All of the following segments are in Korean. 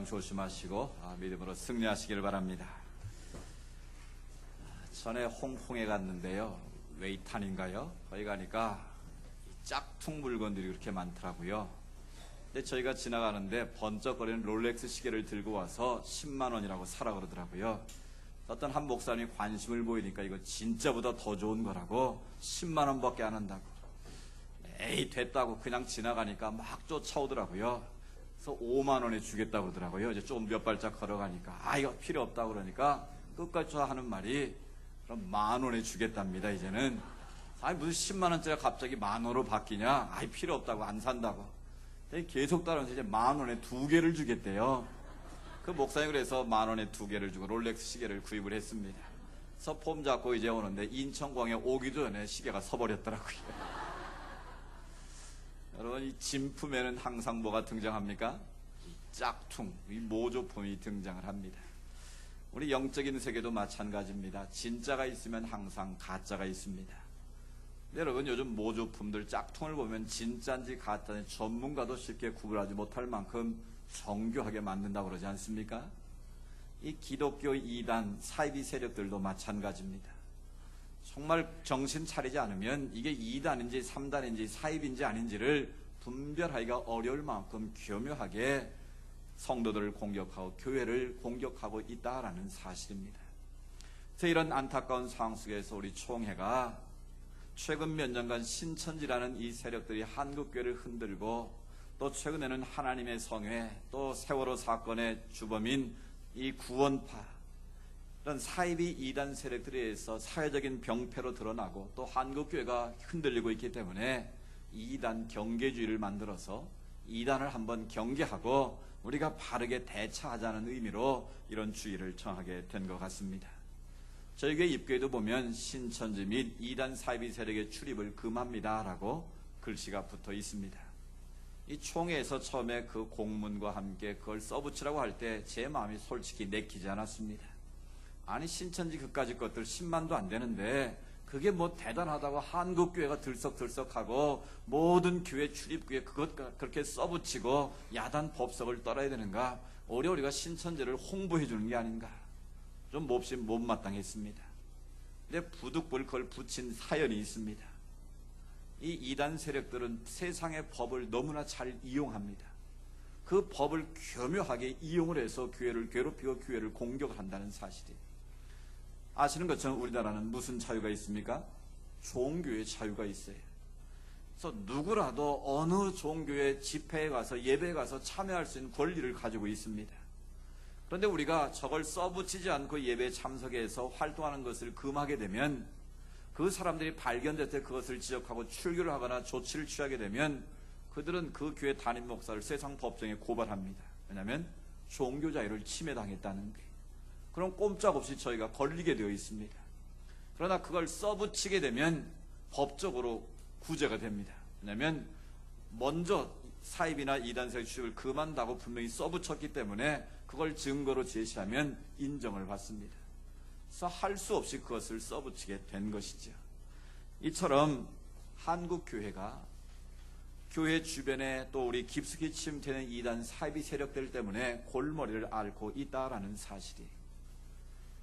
조심하시고 믿음으로 승리하시길 바랍니다. 전에 홍콩에 갔는데요. 웨이탄인가요? 거기 가니까 짝퉁 물건들이 그렇게 많더라고요. 근데 저희가 지나가는데 번쩍거리는 롤렉스 시계를 들고 와서 10만 원이라고 사라 그러더라고요. 어떤 한 목사님이 관심을 보이니까 이거 진짜보다 더 좋은 거라고 10만 원밖에 안 한다고. 에이 됐다고 그냥 지나가니까 막 쫓아오더라고요. 그래서 5만 원에 주겠다고 그러더라고요. 이제 좀 몇 발짝 걸어가니까 이거 필요 없다고 그러니까 끝까지 하는 말이 그럼 만 원에 주겠답니다. 이제는 무슨 10만 원짜리가 갑자기 만 원으로 바뀌냐? 필요 없다고 안 산다고. 계속 따라오면서 이제 만 원에 2개를 주겠대요. 그 목사님 그래서 만 원에 2개를 주고 롤렉스 시계를 구입을 했습니다. 그래서 폼 잡고 이제 오는데 인천공항에 오기도 전에 시계가 서버렸더라고요. 여러분, 이 진품에는 항상 뭐가 등장합니까? 짝퉁, 이 모조품이 등장을 합니다. 우리 영적인 세계도 마찬가지입니다. 진짜가 있으면 항상 가짜가 있습니다. 여러분, 요즘 모조품들 짝퉁을 보면 진짜인지 가짜인지 전문가도 쉽게 구분하지 못할 만큼 정교하게 만든다고 그러지 않습니까? 이 기독교 이단 사이비 세력들도 마찬가지입니다. 정말 정신 차리지 않으면 이게 2단인지 3단인지 사입인지 아닌지를 분별하기가 어려울 만큼 교묘하게 성도들을 공격하고 교회를 공격하고 있다라는 사실입니다. 그래서 이런 안타까운 상황 속에서 우리 총회가 최근 몇 년간 신천지라는 이 세력들이 한국교회를 흔들고 또 최근에는 하나님의 성회 또 세월호 사건의 주범인 이 구원파 이런 사이비 이단 세력들에 의해서 사회적인 병폐로 드러나고 또 한국교회가 흔들리고 있기 때문에 이단 경계주의를 만들어서 이단을 한번 경계하고 우리가 바르게 대처하자는 의미로 이런 주의를 청하게 된 것 같습니다. 저희 교회 입구에도 보면 신천지 및 이단 사이비 세력의 출입을 금합니다 라고 글씨가 붙어 있습니다. 이 총회에서 처음에 그 공문과 함께 그걸 써붙이라고 할 때 제 마음이 솔직히 내키지 않았습니다. 아니 신천지 그까짓 것들 10만도 안 되는데 그게 뭐 대단하다고 한국교회가 들썩들썩하고 모든 교회 출입구에 그것 그렇게 써붙이고 야단 법석을 떨어야 되는가? 오히려 우리가 신천지를 홍보해 주는 게 아닌가? 좀 몹시 못마땅했습니다. 근데 부득불 그걸 붙인 사연이 있습니다. 이 이단 세력들은 세상의 법을 너무나 잘 이용합니다. 그 법을 교묘하게 이용을 해서 교회를 괴롭히고 교회를 공격을 한다는 사실이에요. 아시는 것처럼 우리나라는 무슨 자유가 있습니까? 종교의 자유가 있어요. 그래서 누구라도 어느 종교의 집회에 가서 예배에 가서 참여할 수 있는 권리를 가지고 있습니다. 그런데 우리가 저걸 써붙이지 않고 예배에 참석해서 활동하는 것을 금하게 되면 그 사람들이 발견될 때 그것을 지적하고 출교를 하거나 조치를 취하게 되면 그들은 그 교회 담임 목사를 세상 법정에 고발합니다. 왜냐하면 종교 자유를 침해당했다는 거예요. 그럼 꼼짝없이 저희가 걸리게 되어 있습니다. 그러나 그걸 써붙이게 되면 법적으로 구제가 됩니다. 왜냐하면 먼저 사입이나 이단세력 출입을 금한다고 분명히 써붙였기 때문에 그걸 증거로 제시하면 인정을 받습니다. 그래서 할 수 없이 그것을 써붙이게 된 것이죠. 이처럼 한국 교회가 교회 주변에 또 우리 깊숙이 침투되는 이단 사이비 세력들 때문에 골머리를 앓고 있다라는 사실이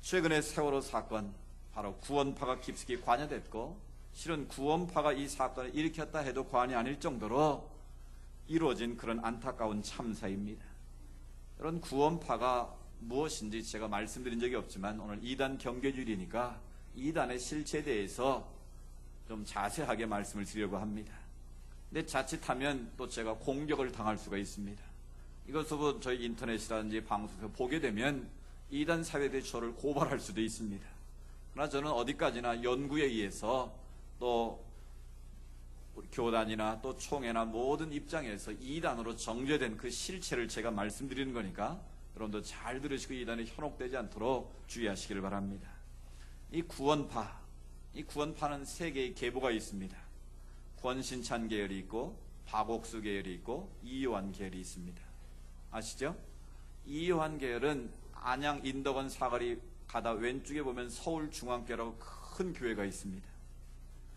최근에 세월호 사건 바로 구원파가 깊숙이 관여됐고 실은 구원파가 이 사건을 일으켰다 해도 과언이 아닐 정도로 이루어진 그런 안타까운 참사입니다. 이런 구원파가 무엇인지 제가 말씀드린 적이 없지만 오늘 이단 경계주의니까 이단의 실체에 대해서 좀 자세하게 말씀을 드리려고 합니다. 근데 자칫하면 또 제가 공격을 당할 수가 있습니다. 이것을 저희 인터넷이라든지 방송에서 보게 되면 이단 사회들이 저를 고발할 수도 있습니다. 그러나 저는 어디까지나 연구에 의해서 또 교단이나 또 총회나 모든 입장에서 이단으로 정죄된 그 실체를 제가 말씀드리는 거니까 여러분도 잘 들으시고 이단에 현혹되지 않도록 주의하시기를 바랍니다. 이 구원파는 세 개의 계보가 있습니다. 권신찬 계열이 있고 박옥수 계열이 있고 이요한 계열이 있습니다. 아시죠? 이요한 계열은 안양 인덕원 사거리 가다 왼쪽에 보면 서울중앙교회라고 큰 교회가 있습니다.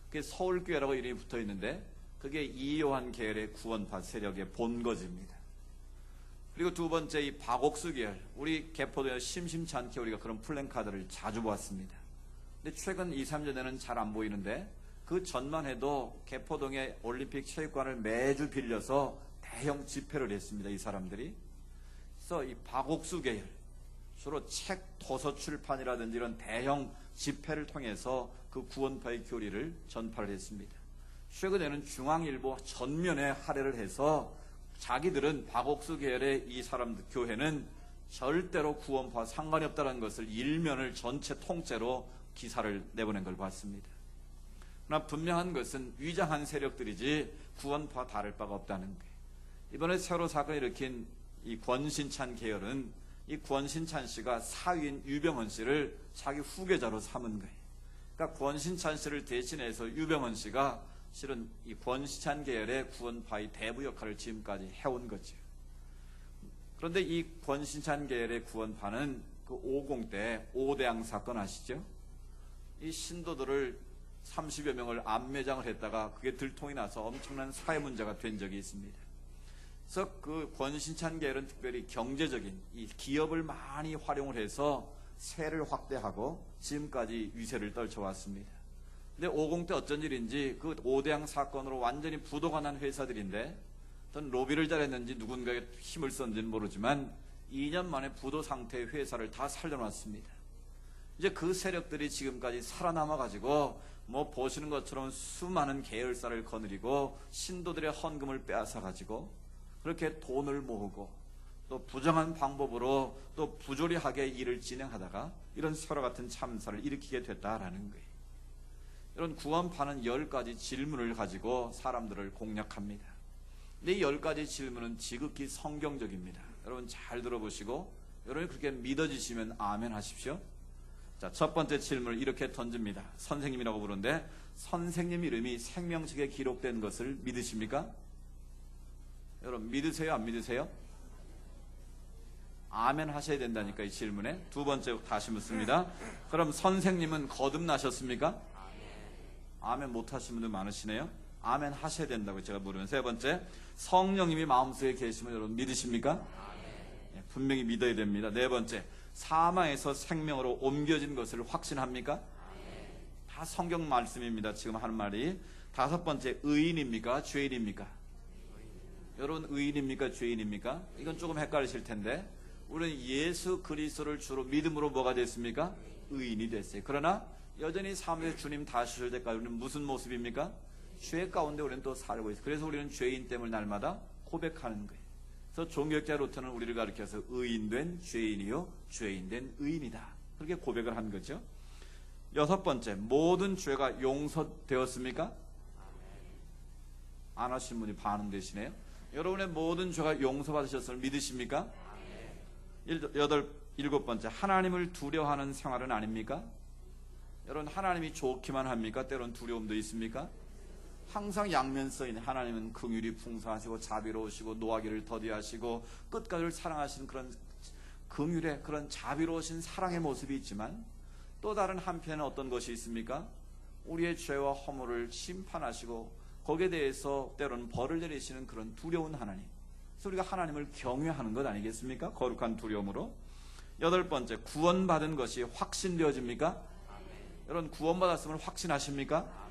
그게 서울교회라고 이름이 붙어 있는데 그게 이요한 계열의 구원파 세력의 본거지입니다. 그리고 두 번째 이 박옥수 계열, 우리 개포도에 심심치 않게 우리가 그런 플랜카드를 자주 보았습니다. 근데 최근 2, 3년에는 잘 안 보이는데 그 전만 해도 개포동의 올림픽 체육관을 매주 빌려서 대형 집회를 했습니다. 이 사람들이. 그래서 이 박옥수 계열, 주로 책, 도서 출판이라든지 이런 대형 집회를 통해서 그 구원파의 교리를 전파를 했습니다. 최근에는 중앙일보 전면에 할애를 해서 자기들은 박옥수 계열의 이 사람들 교회는 절대로 구원파와 상관이 없다는 것을 일면을 전체 통째로 기사를 내보낸 걸 봤습니다. 그러나 분명한 것은 위장한 세력들이지 구원파와 다를 바가 없다는 거예요. 이번에 세월호 사건을 일으킨 이 권신찬 계열은 이 권신찬 씨가 사위인 유병헌 씨를 자기 후계자로 삼은 거예요. 그러니까 권신찬 씨를 대신해서 유병헌 씨가 실은 이 권신찬 계열의 구원파의 대부 역할을 지금까지 해온 거죠. 그런데 이 권신찬 계열의 구원파는 그 50 때 오대양 사건 아시죠? 이 신도들을 30여 명을 암매장을 했다가 그게 들통이 나서 엄청난 사회 문제가 된 적이 있습니다. 그래서 그 권신찬 계열은 특별히 경제적인 이 기업을 많이 활용을 해서 세를 확대하고 지금까지 위세를 떨쳐왔습니다. 근데 50 때 어쩐 일인지 그 오대양 사건으로 완전히 부도가 난 회사들인데 어떤 로비를 잘했는지 누군가의 힘을 썼는지는 모르지만 2년 만에 부도 상태의 회사를 다 살려놨습니다. 이제 그 세력들이 지금까지 살아남아가지고 뭐 보시는 것처럼 수많은 계열사를 거느리고 신도들의 헌금을 빼앗아가지고 그렇게 돈을 모으고 또 부정한 방법으로 또 부조리하게 일을 진행하다가 이런 세월호 같은 참사를 일으키게 됐다라는 거예요. 이런 구원파는 10가지 질문을 가지고 사람들을 공략합니다. 근데 이 10가지 질문은 지극히 성경적입니다. 여러분 잘 들어보시고 여러분이 그렇게 믿어지시면 아멘 하십시오. 자, 첫 번째 질문을 이렇게 던집니다. 선생님이라고 부르는데 선생님 이름이 생명책에 기록된 것을 믿으십니까? 여러분 믿으세요? 안 믿으세요? 아멘 하셔야 된다니까 이 질문에. 두 번째 다시 묻습니다. 그럼 선생님은 거듭나셨습니까? 아멘 못 하시는 분들 많으시네요. 아멘 하셔야 된다고 제가 물으면. 세 번째, 성령님이 마음속에 계시면 여러분 믿으십니까? 네, 분명히 믿어야 됩니다. 네 번째, 사망에서 생명으로 옮겨진 것을 확신합니까? 다 성경 말씀입니다. 지금 하는 말이. 다섯 번째, 의인입니까? 죄인입니까? 여러분 의인입니까? 죄인입니까? 이건 조금 헷갈리실 텐데 우리는 예수 그리스도를 주로 믿음으로 뭐가 됐습니까? 의인이 됐어요. 그러나 여전히 삶에서 주님 다시 오실 때까지 우리는 무슨 모습입니까? 죄 가운데 우리는 또 살고 있어요. 그래서 우리는 죄인 됨을 날마다 고백하는 거예요. 그래서 종교학자 루터는 우리를 가르쳐서 의인된 죄인이요 죄인된 의인이다. 그렇게 고백을 한 거죠. 여섯 번째, 모든 죄가 용서되었습니까? 안 하신 분이 반응되시네요. 여러분의 모든 죄가 용서받으셨음을 믿으십니까? 일곱 번째, 하나님을 두려워하는 생활은 아닙니까? 여러분 하나님이 좋기만 합니까? 때론 두려움도 있습니까? 항상 양면 써있는 하나님은 긍휼이 풍성하시고 자비로우시고 노하기를 더디하시고 끝까지를 사랑하시는 그런 긍휼의 그런 자비로우신 사랑의 모습이 있지만 또 다른 한편에 어떤 것이 있습니까? 우리의 죄와 허물을 심판하시고 거기에 대해서 때로는 벌을 내리시는 그런 두려운 하나님. 그래서 우리가 하나님을 경외하는 것 아니겠습니까? 거룩한 두려움으로. 여덟 번째, 구원받은 것이 확신되어집니까? 여러분 구원받았음을 확신하십니까?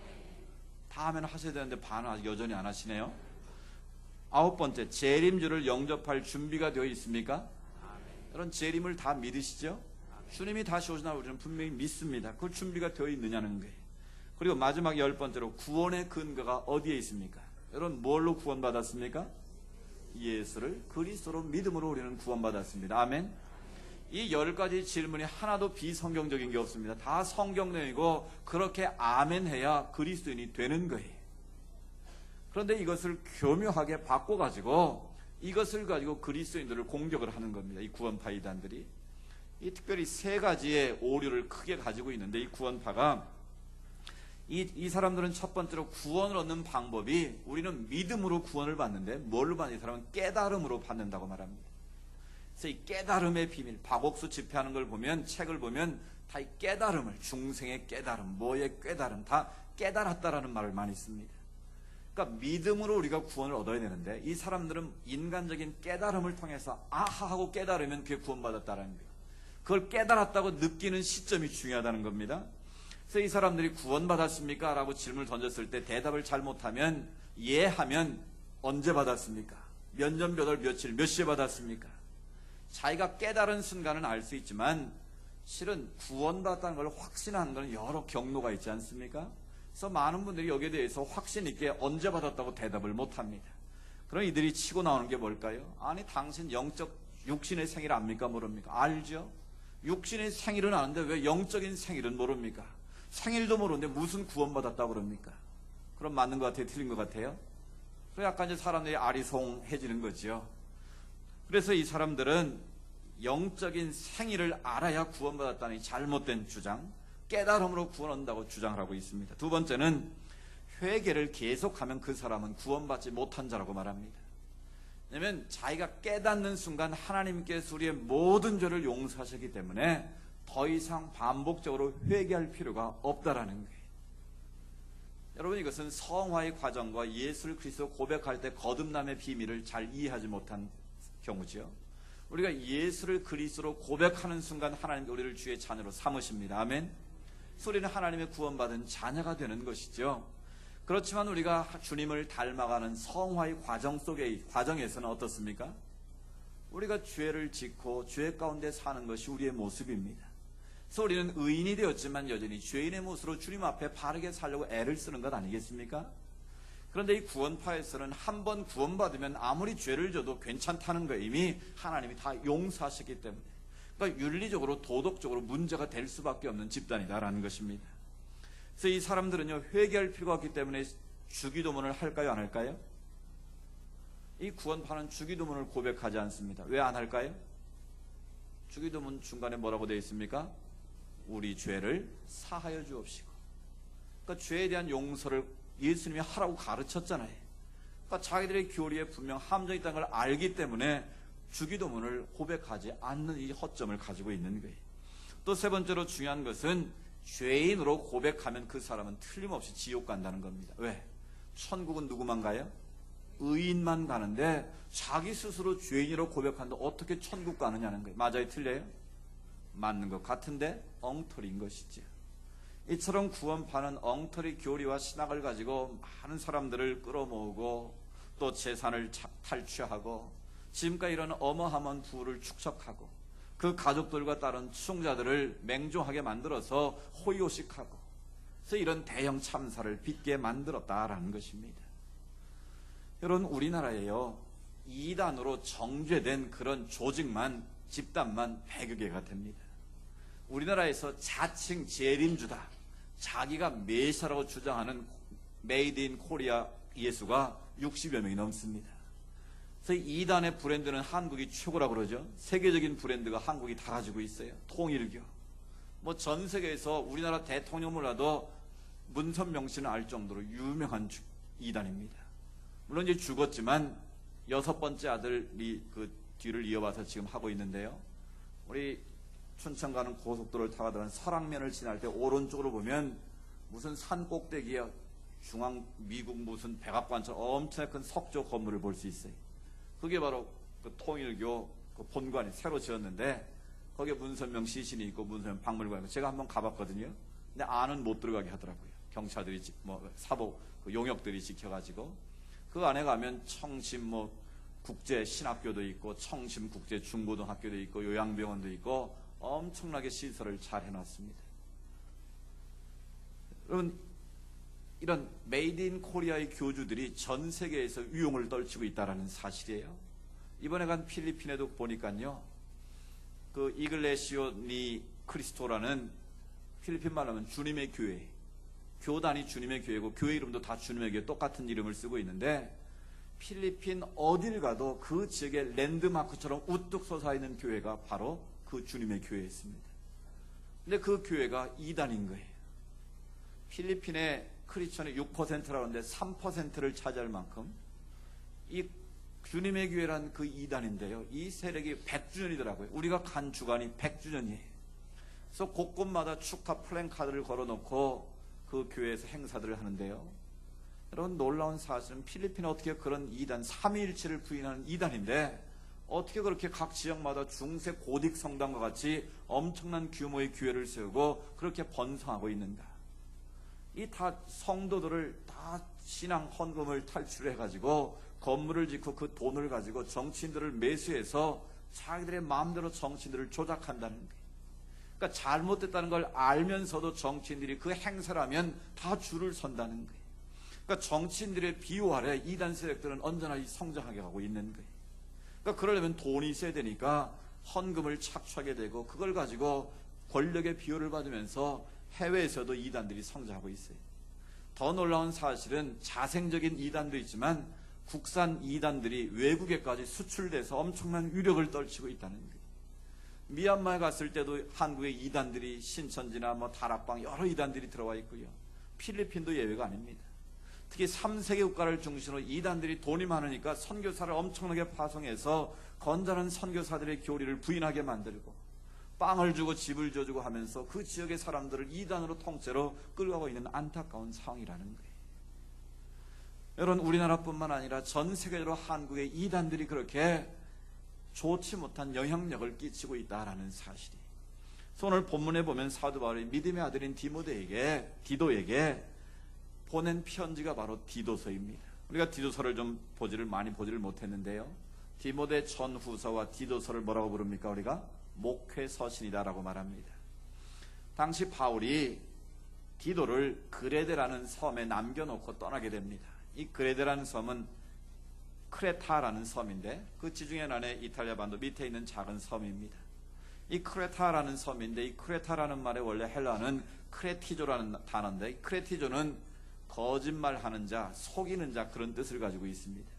다 하면 하셔야 되는데 반은 여전히 안 하시네요. 아홉 번째, 재림주를 영접할 준비가 되어 있습니까? 여러분 재림을 다 믿으시죠? 주님이 다시 오시나 우리는 분명히 믿습니다. 그 준비가 되어 있느냐는 거예요. 그리고 마지막 열 번째로 구원의 근거가 어디에 있습니까? 여러분 뭘로 구원받았습니까? 예수를 그리스도로 믿음으로 우리는 구원받았습니다. 아멘. 이 10가지 질문이 하나도 비성경적인 게 없습니다. 다 성경 내용이고 그렇게 아멘해야 그리스도인이 되는 거예요. 그런데 이것을 교묘하게 바꿔가지고 이것을 가지고 그리스도인들을 공격을 하는 겁니다. 이 구원파 이단들이. 이 특별히 세 가지의 오류를 크게 가지고 있는데 이 구원파가 이 사람들은 첫 번째로 구원을 얻는 방법이 우리는 믿음으로 구원을 받는데 뭘로 받는 이 사람은 깨달음으로 받는다고 말합니다. 그래서 이 깨달음의 비밀, 박옥수 집회하는 걸 보면 책을 보면 다 이 깨달음을 중생의 깨달음, 뭐의 깨달음 다 깨달았다라는 말을 많이 씁니다. 그러니까 믿음으로 우리가 구원을 얻어야 되는데 이 사람들은 인간적인 깨달음을 통해서 아하 하고 깨달으면 그게 구원받았다라는 거예요. 그걸 깨달았다고 느끼는 시점이 중요하다는 겁니다. 그래서 이 사람들이 구원받았습니까? 라고 질문을 던졌을 때 대답을 잘못하면 예 하면 언제 받았습니까? 몇 년, 몇 월, 며칠, 몇 시에 받았습니까? 자기가 깨달은 순간은 알 수 있지만 실은 구원받았다는 걸 확신하는 건 여러 경로가 있지 않습니까? 그래서 많은 분들이 여기에 대해서 확신 있게 언제 받았다고 대답을 못합니다. 그럼 이들이 치고 나오는 게 뭘까요? 아니 당신 영적 육신의 생일 압니까? 모릅니까? 알죠? 육신의 생일은 아는데 왜 영적인 생일은 모릅니까? 생일도 모르는데 무슨 구원받았다고 그럽니까? 그럼 맞는 것 같아요? 틀린 것 같아요? 그래서 약간 이제 사람들이 아리송해지는 거죠. 그래서 이 사람들은 영적인 생일을 알아야 구원받았다는 잘못된 주장, 깨달음으로 구원 얻는다고 주장을 하고 있습니다. 두 번째는 회개를 계속하면 그 사람은 구원받지 못한 자라고 말합니다. 왜냐하면 자기가 깨닫는 순간 하나님께서 우리의 모든 죄를 용서하셨기 때문에 더 이상 반복적으로 회개할 필요가 없다라는 거예요. 여러분 이것은 성화의 과정과 예수 그리스도 고백할 때 거듭남의 비밀을 잘 이해하지 못한 경우지요. 우리가 예수를 그리스도로 고백하는 순간 하나님께 우리를 주의 자녀로 삼으십니다. 아멘. 우리는 하나님의 구원받은 자녀가 되는 것이죠. 그렇지만 우리가 주님을 닮아가는 성화의 과정에서는 어떻습니까? 우리가 죄를 짓고 죄 가운데 사는 것이 우리의 모습입니다. 그래서 우리는 의인이 되었지만 여전히 죄인의 모습으로 주님 앞에 바르게 살려고 애를 쓰는 것 아니겠습니까? 그런데 이 구원파에서는 한 번 구원받으면 아무리 죄를 져도 괜찮다는 거 이미 하나님이 다 용서하셨기 때문에, 그러니까 윤리적으로 도덕적으로 문제가 될 수밖에 없는 집단이다라는 것입니다. 그래서 이 사람들은요 회개할 필요가 없기 때문에 주기도문을 할까요 안 할까요? 이 구원파는 주기도문을 고백하지 않습니다. 왜 안 할까요? 주기도문 중간에 뭐라고 되어 있습니까? 우리 죄를 사하여 주옵시고. 그러니까 죄에 대한 용서를 예수님이 하라고 가르쳤잖아요. 그러니까 자기들의 교리에 분명 함정이 있다는 걸 알기 때문에 주기도문을 고백하지 않는 이 허점을 가지고 있는 거예요. 또 세 번째로 중요한 것은 죄인으로 고백하면 그 사람은 틀림없이 지옥 간다는 겁니다. 왜? 천국은 누구만 가요? 의인만 가는데 자기 스스로 죄인으로 고백하는데 어떻게 천국 가느냐는 거예요. 맞아요? 틀려요? 맞는 것 같은데 엉터리인 것이죠. 이처럼 구원파는 엉터리 교리와 신학을 가지고 많은 사람들을 끌어모으고 또 재산을 탈취하고 지금까지 이런 어마어마한 부를 축적하고 그 가족들과 다른 추종자들을 맹종하게 만들어서 호의호식하고 그래서 이런 대형 참사를 빚게 만들었다라는 것입니다. 여러분 우리나라에요 이단으로 정죄된 그런 조직만 집단만 100여 개가 됩니다. 우리나라에서 자칭 재림주다, 자기가 메시아라고 주장하는 메이드 인 코리아 예수가 60여 명이 넘습니다. 그래서 이단의 브랜드는 한국이 최고라고 그러죠. 세계적인 브랜드가 한국이 다 가지고 있어요. 통일교. 뭐 전 세계에서 우리나라 대통령 몰라도 문선명 씨는 알 정도로 유명한 이단입니다. 물론 이제 죽었지만 6번째 아들이 그 뒤를 이어와서 지금 하고 있는데요. 우리 춘천 가는 고속도로를 타가다가 설악면을 지날 때 오른쪽으로 보면 무슨 산 꼭대기에 중앙 미국 무슨 백악관처럼 엄청나게 큰 석조 건물을 볼 수 있어요. 그게 바로 그 통일교 그 본관이 새로 지었는데 거기에 문선명 시신이 있고 문선명 박물관이 있고 제가 한번 가봤거든요. 근데 안은 못 들어가게 하더라고요. 경찰들이 뭐 사복 그 용역들이 지켜가지고 그 안에 가면 청심 뭐 국제 신학교도 있고 청심 국제 중고등학교도 있고 요양병원도 있고 엄청나게 시설을 잘 해놨습니다. 여러분 이런 메이드 인 코리아의 교주들이 전 세계에서 위용을 떨치고 있다는 사실이에요. 이번에 간 필리핀에도 보니까요. 그 이글레시오 니 크리스토라는 필리핀 말로 하면 주님의 교회. 교단이 주님의 교회고 교회 이름도 다 주님의 교회 똑같은 이름을 쓰고 있는데 필리핀 어딜 가도 그 지역의 랜드마크처럼 우뚝 솟아있는 교회가 바로 그 주님의 교회였습니다. 근데 그 교회가 이단인 거예요. 필리핀의 크리스천의 6%라고 하는데 3%를 차지할 만큼 이 주님의 교회란 그 이단인데요. 이 세력이 100주년이더라고요. 우리가 간 주간이 100주년이에요. 그래서 곳곳마다 축하 플랜카드를 걸어놓고 그 교회에서 행사들을 하는데요. 여러분, 놀라운 사실은 필리핀은 어떻게 그런 이단, 삼위일체를 부인하는 이단인데 어떻게 그렇게 각 지역마다 중세 고딕 성당과 같이 엄청난 규모의 교회를 세우고 그렇게 번성하고 있는가? 이 다 성도들을 다 신앙 헌금을 탈출해가지고 건물을 짓고 그 돈을 가지고 정치인들을 매수해서 자기들의 마음대로 정치인들을 조작한다는 거예요. 그러니까 잘못됐다는 걸 알면서도 정치인들이 그 행사를 하면 다 줄을 선다는 거예요. 그러니까 정치인들의 비호 아래 이단 세력들은 언제나 성장하게 가고 있는 거예요. 그러니까 그러려면 돈이 있어야 되니까 헌금을 착취하게 되고 그걸 가지고 권력의 비호를 받으면서 해외에서도 이단들이 성장하고 있어요. 더 놀라운 사실은 자생적인 이단도 있지만 국산 이단들이 외국에까지 수출돼서 엄청난 위력을 떨치고 있다는 거예요. 미얀마에 갔을 때도 한국의 이단들이 신천지나 다락방 여러 이단들이 들어와 있고요. 필리핀도 예외가 아닙니다. 특히 3세계 국가를 중심으로 이단들이 돈이 많으니까 선교사를 엄청나게 파송해서 건전한 선교사들의 교리를 부인하게 만들고 빵을 주고 집을 줘주고 하면서 그 지역의 사람들을 이단으로 통째로 끌어가고 있는 안타까운 상황이라는 거예요. 여러분, 우리나라뿐만 아니라 전 세계적으로 한국의 이단들이 그렇게 좋지 못한 영향력을 끼치고 있다라는 사실이. 그래서 오늘 본문에 보면 사도 바울이 믿음의 아들인 디도에게 보낸 편지가 바로 디도서입니다. 우리가 디도서를 좀 많이 보지를 못했는데요. 디모데 전후서와 디도서를 뭐라고 부릅니까? 우리가 목회서신이다라고 말합니다. 당시 바울이 디도를 그레데라는 섬에 남겨놓고 떠나게 됩니다. 이 그레데라는 섬은 크레타라는 섬인데 그 지중해 안에 이탈리아 반도 밑에 있는 작은 섬입니다. 이 크레타라는 섬인데 이 크레타라는 말의 원래 헬라어는 크레티조라는 단어인데 크레티조는 거짓말하는 자, 속이는 자 그런 뜻을 가지고 있습니다.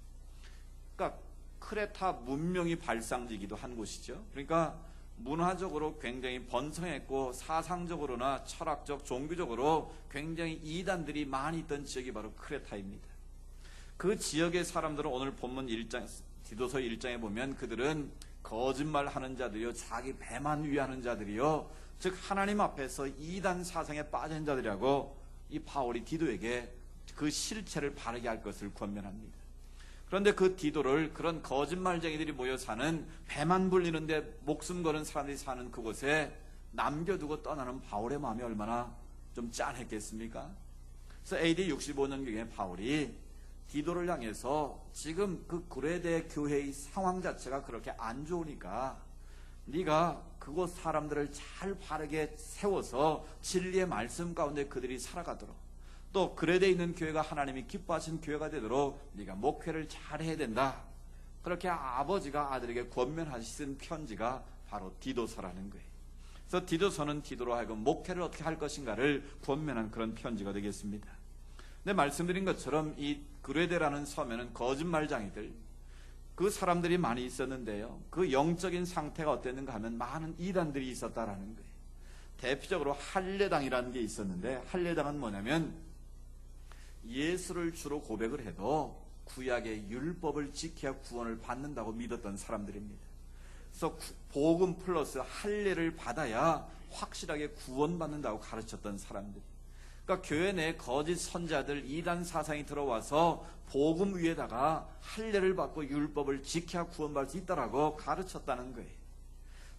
그러니까 크레타 문명이 발상지기도 한 곳이죠. 그러니까 문화적으로 굉장히 번성했고 사상적으로나 철학적, 종교적으로 굉장히 이단들이 많이 있던 지역이 바로 크레타입니다. 그 지역의 사람들은 오늘 본문 1장, 디도서 1장에 보면 그들은 거짓말하는 자들이요, 자기 배만 위하는 자들이요, 즉 하나님 앞에서 이단 사상에 빠진 자들이라고 이 바울이 디도에게 그 실체를 바르게 할 것을 권면합니다. 그런데 그 디도를 그런 거짓말쟁이들이 모여 사는, 배만 불리는데 목숨 거는 사람들이 사는 그곳에 남겨두고 떠나는 바울의 마음이 얼마나 좀 짠했겠습니까? 그래서 AD 65년경에 바울이 디도를 향해서 지금 그 그레데 교회의 상황 자체가 그렇게 안 좋으니까 네가 그곳 사람들을 잘 바르게 세워서 진리의 말씀 가운데 그들이 살아가도록, 또 그레데에 있는 교회가 하나님이 기뻐하신 교회가 되도록 네가 목회를 잘 해야 된다. 그렇게 아버지가 아들에게 권면하신 편지가 바로 디도서라는 거예요. 그래서 디도서는 디도로 하여금 목회를 어떻게 할 것인가를 권면한 그런 편지가 되겠습니다. 근데 말씀드린 것처럼 이 그레데라는 섬에는 거짓말장이들, 그 사람들이 많이 있었는데요. 그 영적인 상태가 어땠는가 하면 많은 이단들이 있었다라는 거예요. 대표적으로 할례당이라는 게 있었는데, 할례당은 뭐냐면 예수를 주로 고백을 해도 구약의 율법을 지켜야 구원을 받는다고 믿었던 사람들입니다. 그래서 복음 플러스 할례를 받아야 확실하게 구원받는다고 가르쳤던 사람들. 그러니까 교회 내 거짓 선자들, 이단 사상이 들어와서 복음 위에다가 할례를 받고 율법을 지켜야 구원받을 수 있다라고 가르쳤다는 거예요.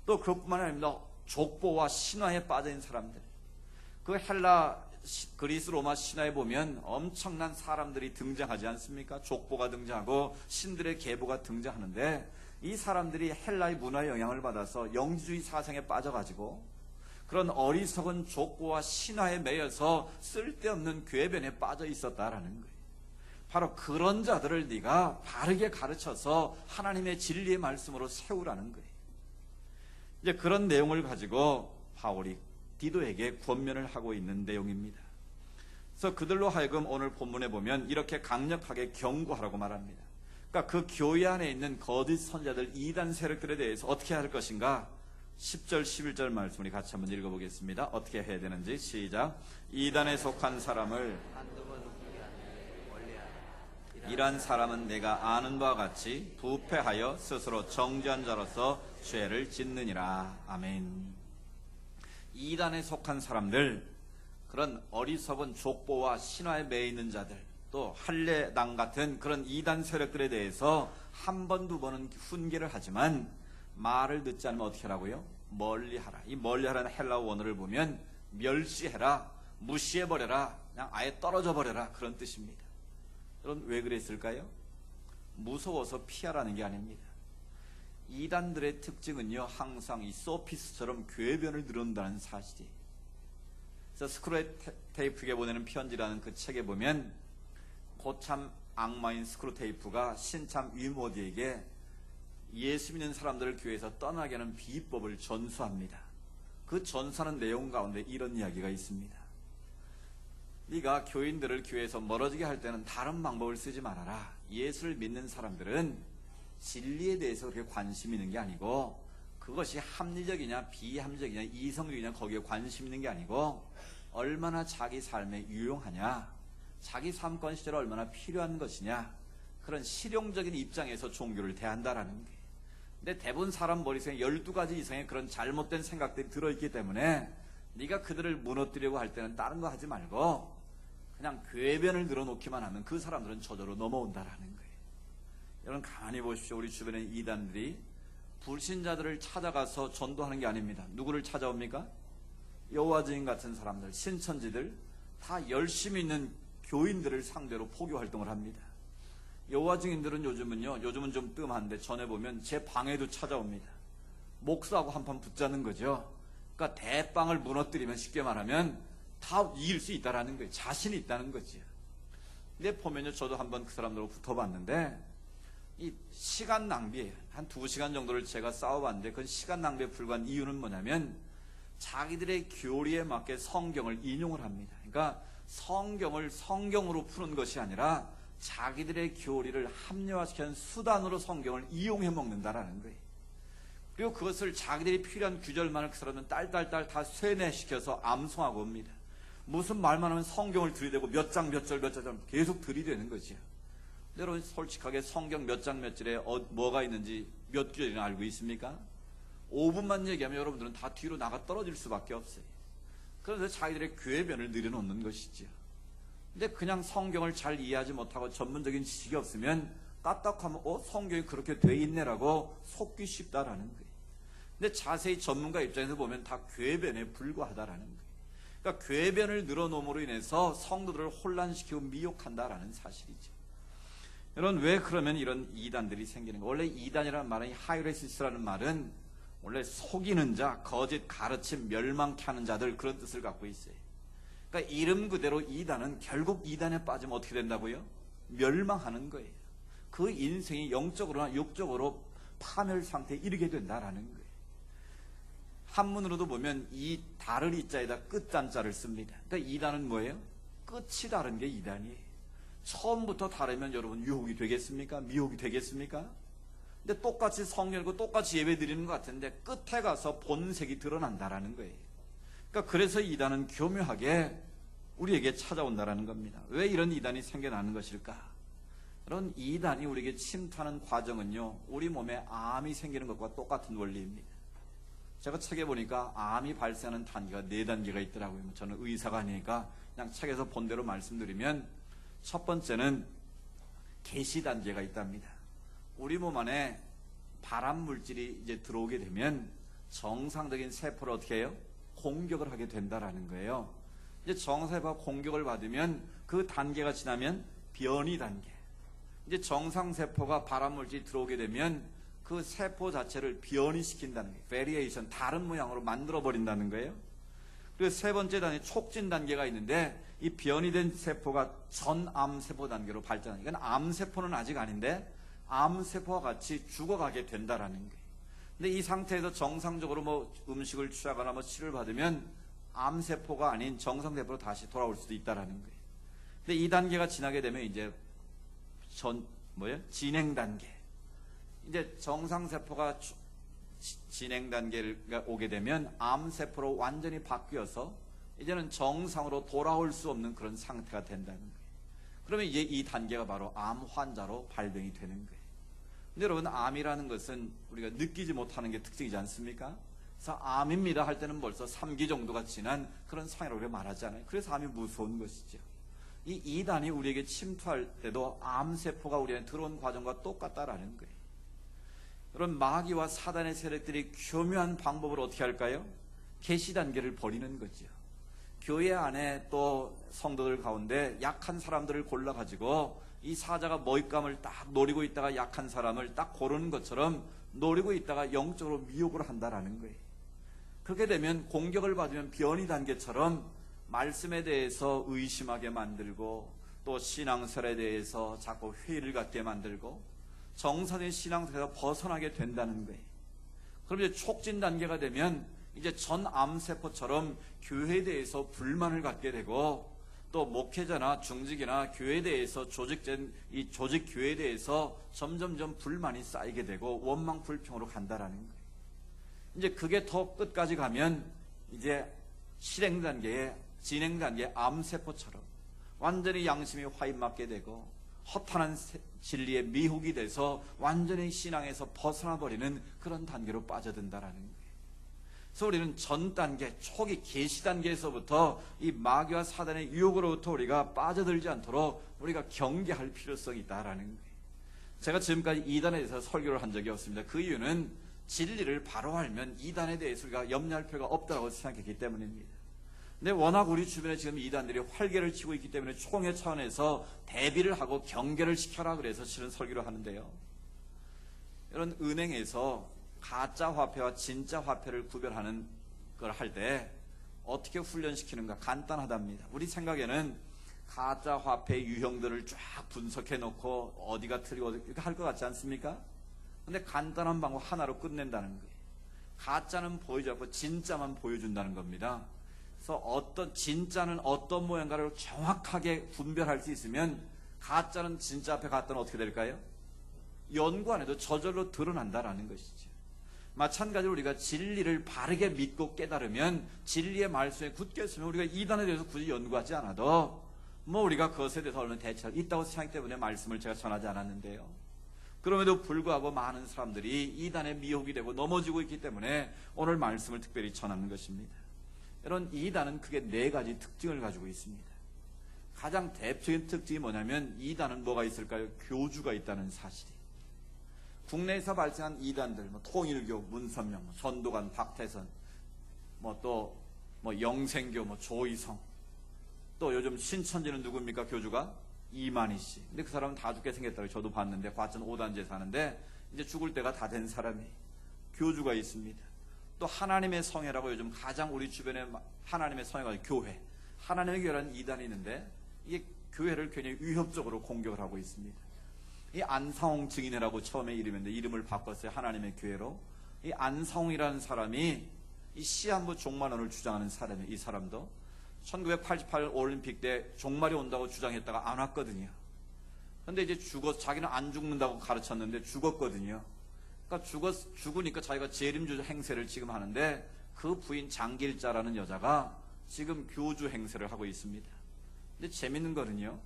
또 그것뿐만 아니라 족보와 신화에 빠진 사람들, 그 헬라, 그리스, 로마 신화에 보면 엄청난 사람들이 등장하지 않습니까? 족보가 등장하고 신들의 계보가 등장하는데, 이 사람들이 헬라의 문화의 영향을 받아서 영지주의 사상에 빠져가지고 그런 어리석은 족보와 신화에 매여서 쓸데없는 궤변에 빠져 있었다라는 거예요. 바로 그런 자들을 네가 바르게 가르쳐서 하나님의 진리의 말씀으로 세우라는 거예요. 이제 그런 내용을 가지고 바울이 디도에게 권면을 하고 있는 내용입니다. 그래서 그들로 하여금 오늘 본문에 보면 이렇게 강력하게 경고하라고 말합니다. 그러니까 그 교회 안에 있는 거짓 선자들, 이단 세력들에 대해서 어떻게 할 것인가? 10절 11절 말씀을 같이 한번 읽어보겠습니다. 어떻게 해야 되는지 시작. 이단에 속한 사람을 이러한 사람은 내가 아는 바와 같이 부패하여 스스로 정죄한 자로서 죄를 짓느니라. 아멘. 이단에 속한 사람들, 그런 어리석은 족보와 신화에 매여 있는 자들, 또 할례당 같은 그런 이단 세력들에 대해서 한 번, 두 번은 훈계를 하지만 말을 듣지 않으면 어떻게 하라고요? 멀리하라. 이 멀리하라는 헬라어 원어를 보면 멸시해라, 무시해버려라, 그냥 아예 떨어져 버려라, 그런 뜻입니다. 여러분, 왜 그랬을까요? 무서워서 피하라는 게 아닙니다. 이단들의 특징은요, 항상 이 소피스처럼 궤변을 늘어놓는다는 사실이에요. 그래서 스크루테이프에게 보내는 편지라는 그 책에 보면 고참 악마인 스크루테이프가 신참 위모디에게 예수 믿는 사람들을 교회에서 떠나게 하는 비법을 전수합니다. 그 전수하는 내용 가운데 이런 이야기가 있습니다. 네가 교인들을 교회에서 멀어지게 할 때는 다른 방법을 쓰지 말아라. 예수를 믿는 사람들은 진리에 대해서 그렇게 관심 있는 게 아니고, 그것이 합리적이냐 비합리적이냐 이성적이냐 거기에 관심 있는 게 아니고, 얼마나 자기 삶에 유용하냐, 자기 삶권 시절에 얼마나 필요한 것이냐, 그런 실용적인 입장에서 종교를 대한다라는 거예요. 근데 대부분 사람 머릿속에 12가지 이상의 그런 잘못된 생각들이 들어있기 때문에 네가 그들을 무너뜨리려고 할 때는 다른 거 하지 말고 그냥 궤변을 늘어놓기만 하면 그 사람들은 저절로 넘어온다라는 거예요. 여러분, 가만히 보십시오. 우리 주변에 이단들이 불신자들을 찾아가서 전도하는 게 아닙니다. 누구를 찾아옵니까? 여호와 증인 같은 사람들, 신천지들, 다 열심히 있는 교인들을 상대로 포교 활동을 합니다. 여호와 증인들은 요즘은 좀 뜸한데 전에 보면 제 방에도 찾아옵니다. 목사하고 한판 붙자는 거죠. 그러니까 대빵을 무너뜨리면, 쉽게 말하면 다 이길 수 있다라는 거예요. 자신이 있다는 거죠. 근데 보면요, 저도 한번 그 사람들하고 붙어봤는데 이 시간 낭비예요. 한 2시간 정도를 제가 싸워봤는데 그건 시간 낭비에 불과한 이유는 뭐냐면 자기들의 교리에 맞게 성경을 인용을 합니다. 그러니까 성경을 성경으로 푸는 것이 아니라 자기들의 교리를 합리화시키는 수단으로 성경을 이용해 먹는다라는 거예요. 그리고 그것을 자기들이 필요한 규절만을 그 사람은 딸딸딸 다 쇠뇌시켜서 암송하고 옵니다. 무슨 말만 하면 성경을 들이대고 몇 장 몇 절 몇 절 계속 들이대는 거죠. 여러분, 솔직하게 성경 몇 장 몇 절에 뭐가 있는지 몇 구절이나 알고 있습니까? 5분만 얘기하면 여러분들은 다 뒤로 나가 떨어질 수밖에 없어요. 그래서 자기들의 궤변을 늘여놓는 것이죠. 근데 그냥 성경을 잘 이해하지 못하고 전문적인 지식이 없으면 까딱하면 성경이 그렇게 돼 있네라고 속기 쉽다라는 거예요. 근데 자세히 전문가 입장에서 보면 다 궤변에 불과하다라는 거예요. 그러니까 궤변을 늘어놓음으로 인해서 성도들을 혼란시키고 미혹한다라는 사실이죠. 여러분, 왜 그러면 이런 이단들이 생기는 거예요? 원래 이단이라는 말은, 하이레시스라는 말은 원래 속이는 자, 거짓 가르침, 멸망케 하는 자들, 그런 뜻을 갖고 있어요. 그러니까 이름 그대로 이단은 결국 이단에 빠지면 어떻게 된다고요? 멸망하는 거예요. 그 인생이 영적으로나 육적으로 파멸 상태에 이르게 된다라는 거예요. 한문으로도 보면 이 다를 이자에다 끝단자를 씁니다. 그러니까 이단은 뭐예요? 끝이 다른 게 이단이에요. 처음부터 다르면 여러분 유혹이 되겠습니까? 미혹이 되겠습니까? 근데 똑같이 성경 읽고 똑같이 예배 드리는 것 같은데 끝에 가서 본색이 드러난다라는 거예요. 그러니까 그래서 이단은 교묘하게 우리에게 찾아온다라는 겁니다. 왜 이런 이단이 생겨나는 것일까? 여러분, 이단이 우리에게 침투하는 과정은요, 우리 몸에 암이 생기는 것과 똑같은 원리입니다. 제가 책에 보니까 암이 발생하는 단계가 4단계가 있더라고요. 저는 의사가 아니니까 그냥 책에서 본 대로 말씀드리면, 첫 번째는 개시 단계가 있답니다. 우리 몸 안에 발암 물질이 이제 들어오게 되면 정상적인 세포를 어떻게 해요? 공격을 하게 된다라는 거예요. 이제 정세포가 공격을 받으면 그 단계가 지나면 변이 단계. 이제 정상세포가 발암 물질이 들어오게 되면 그 세포 자체를 변이시킨다는 거예요. 베리에이션, 다른 모양으로 만들어버린다는 거예요. 그리고 세 번째 단계, 촉진 단계가 있는데 이 변이된 세포가 전암세포 단계로 발전하는, 이건 암세포는 아직 아닌데 암세포와 같이 죽어가게 된다라는 거예요. 근데 이 상태에서 정상적으로 음식을 취하거나 치료를 받으면 암세포가 아닌 정상세포로 다시 돌아올 수도 있다라는 거예요. 근데 이 단계가 지나게 되면 이제 진행 단계. 이제 정상세포가 진행 단계가 오게 되면 암세포로 완전히 바뀌어서 이제는 정상으로 돌아올 수 없는 그런 상태가 된다는 거예요. 그러면 이제 이 단계가 바로 암 환자로 발병이 되는 거예요. 근데 여러분, 암이라는 것은 우리가 느끼지 못하는 게 특징이지 않습니까? 그래서 암입니다 할 때는 벌써 3기 정도가 지난 그런 상태라고 말하잖아요. 그래서 암이 무서운 것이죠. 이 이단이 우리에게 침투할 때도 암세포가 우리 안에 들어온 과정과 똑같다라는 거예요. 그런 마귀와 사단의 세력들이 교묘한 방법으로 어떻게 할까요? 계시 단계를 벌이는 거죠. 교회 안에 또 성도들 가운데 약한 사람들을 골라가지고 이 사자가 먹잇감을 딱 노리고 있다가 약한 사람을 딱 고르는 것처럼 노리고 있다가 영적으로 미혹을 한다라는 거예요. 그렇게 되면 공격을 받으면 변이 단계처럼 말씀에 대해서 의심하게 만들고 또 신앙설에 대해서 자꾸 회의를 갖게 만들고 정상의 신앙설에서 벗어나게 된다는 거예요. 그럼 이제 촉진 단계가 되면 이제 전 암세포처럼 교회에 대해서 불만을 갖게 되고 또 목회자나 중직이나 교회에 대해서 이 조직 교회에 대해서 점점점 불만이 쌓이게 되고 원망 불평으로 간다라는 거예요. 이제 그게 더 끝까지 가면 이제 실행 단계에 진행 단계 암세포처럼 완전히 양심이 화인맞게 되고 허탄한 진리에 미혹이 돼서 완전히 신앙에서 벗어나 버리는 그런 단계로 빠져든다라는 거예요. 그래서 우리는 전 단계, 초기 계시 단계에서부터 이 마귀와 사단의 유혹으로부터 우리가 빠져들지 않도록 우리가 경계할 필요성이 있다라는 거예요. 제가 지금까지 이단에 대해서 설교를 한 적이 없습니다. 그 이유는 진리를 바로 알면 이단에 대해서 우리가 염려할 필요가 없다고 생각했기 때문입니다. 근데 워낙 우리 주변에 지금 이단들이 활개를 치고 있기 때문에 총회 차원에서 대비를 하고 경계를 시켜라 그래서 실은 설교를 하는데요. 이런 은행에서 가짜 화폐와 진짜 화폐를 구별하는 걸 할 때 어떻게 훈련시키는가 간단하답니다. 우리 생각에는 가짜 화폐의 유형들을 쫙 분석해 놓고 어디가 틀리고 이렇게 할 것 같지 않습니까? 근데 간단한 방법 하나로 끝낸다는 거예요. 가짜는 보이지 않고 진짜만 보여준다는 겁니다. 그래서 진짜는 어떤 모양가를 정확하게 분별할 수 있으면 가짜는 진짜 앞에 갔다는 어떻게 될까요? 연구 안 해도 저절로 드러난다라는 것이죠. 마찬가지로 우리가 진리를 바르게 믿고 깨달으면 진리의 말씀에 굳게 서면 우리가 이단에 대해서 굳이 연구하지 않아도 우리가 그것에 대해서 어느 대처할 있다고 생각하기 때문에 말씀을 제가 전하지 않았는데요. 그럼에도 불구하고 많은 사람들이 이단에 미혹이 되고 넘어지고 있기 때문에 오늘 말씀을 특별히 전하는 것입니다. 이런 이단은 크게 4가지 특징을 가지고 있습니다. 가장 대표적인 특징이 뭐냐면 이단은 뭐가 있을까요? 교주가 있다는 사실이에요. 국내에서 발생한 이단들, 통일교, 문선명, 전도관, 박태선, 영생교, 조이성, 또 요즘 신천지는 누굽니까? 교주가 이만희 씨. 근데 그 사람은 다 죽게 생겼다고 저도 봤는데 과천 5단지에 사는데 이제 죽을 때가 다 된 사람이 교주가 있습니다. 또 하나님의 성회라고 요즘 가장 우리 주변에 하나님의 성회가 교회, 하나님의 교회라는 이단이 있는데 이게 교회를 굉장히 위협적으로 공격을 하고 있습니다. 이 안상홍 증인회라고 처음에 이름인데 이름을 바꿨어요. 하나님의 교회로. 이 안상홍이라는 사람이 이 시한부 종말론을 주장하는 사람이에요. 이 사람도 1988 올림픽 때 종말이 온다고 주장했다가 안 왔거든요. 근데 이제 자기는 안 죽는다고 가르쳤는데 죽었거든요. 그러니까 죽으니까 자기가 재림주 행세를 지금 하는데 그 부인 장길자라는 여자가 지금 교주 행세를 하고 있습니다. 근데 재밌는 거는요.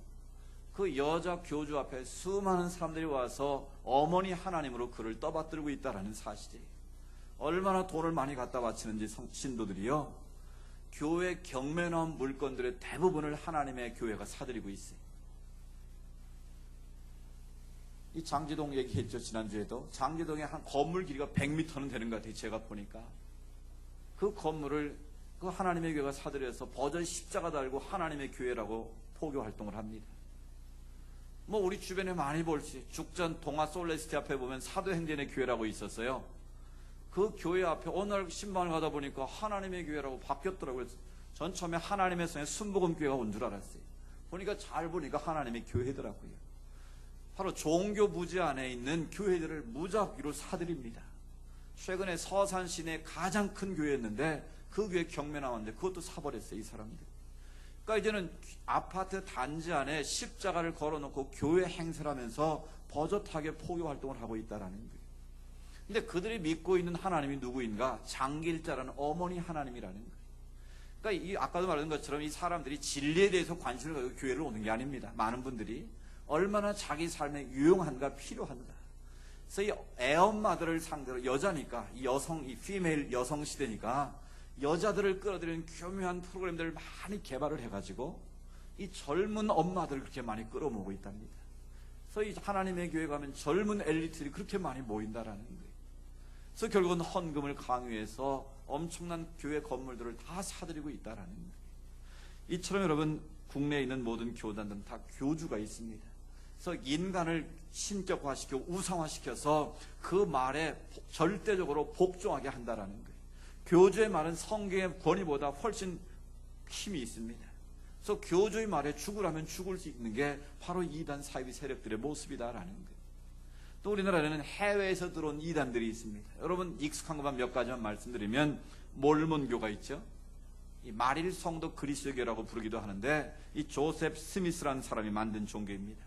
그 여자 교주 앞에 수많은 사람들이 와서 어머니 하나님으로 그를 떠받들고 있다는 사실이에요. 얼마나 돈을 많이 갖다 바치는지 신도들이요. 교회 경매 나온 물건들의 대부분을 하나님의 교회가 사들이고 있어요. 이 장지동 얘기했죠. 지난주에도. 장지동에 한 건물 길이가 100m는 되는 것 같아요. 제가 보니까. 그 건물을 그 하나님의 교회가 사들여서 버젓이 십자가 달고 하나님의 교회라고 포교 활동을 합니다. 우리 주변에 많이 볼 수 있어요. 죽전 동아 솔레스티 앞에 보면 사도행전의 교회라고 있었어요. 그 교회 앞에 어느 날 신방을 가다 보니까 하나님의 교회라고 바뀌었더라고요. 전 처음에 하나님의 성에 순복음교회가 온 줄 알았어요. 잘 보니까 하나님의 교회더라고요. 바로 종교 부지 안에 있는 교회들을 무작위로 사들입니다. 최근에 서산 시내 가장 큰 교회였는데 그 교회 경매 나왔는데 그것도 사버렸어요. 이 사람들. 그러니까 이제는 아파트 단지 안에 십자가를 걸어놓고 교회 행세를 하면서 버젓하게 포교 활동을 하고 있다는 거예요. 근데 그들이 믿고 있는 하나님이 누구인가? 장길자라는 어머니 하나님이라는 거예요. 그러니까 아까도 말한 것처럼 이 사람들이 진리에 대해서 관심을 가지고 교회를 오는 게 아닙니다. 많은 분들이 얼마나 자기 삶에 유용한가 필요한가. 그래서 이 애엄마들을 상대로 여자니까 이 피메일 여성 시대니까 여자들을 끌어들이는 교묘한 프로그램들을 많이 개발을 해가지고 이 젊은 엄마들 그렇게 많이 끌어모으고 있답니다. 그래서 이 하나님의 교회 가면 젊은 엘리트들이 그렇게 많이 모인다라는 거예요. 그래서 결국은 헌금을 강요해서 엄청난 교회 건물들을 다 사들이고 있다라는 거예요. 이처럼 여러분, 국내에 있는 모든 교단들은 다 교주가 있습니다. 그래서 인간을 신격화시키고 우상화시켜서 그 말에 절대적으로 복종하게 한다라는 거예요. 교주의 말은 성경의 권위보다 훨씬 힘이 있습니다. 그래서 교주의 말에 죽으라면 죽을 수 있는 게 바로 이단 사이비 세력들의 모습이다라는 거예요. 또 우리나라에는 해외에서 들어온 이단들이 있습니다. 여러분 익숙한 것만 몇 가지만 말씀드리면 몰몬교가 있죠. 이 마릴 성도 그리스도교라고 부르기도 하는데 이 조셉 스미스라는 사람이 만든 종교입니다.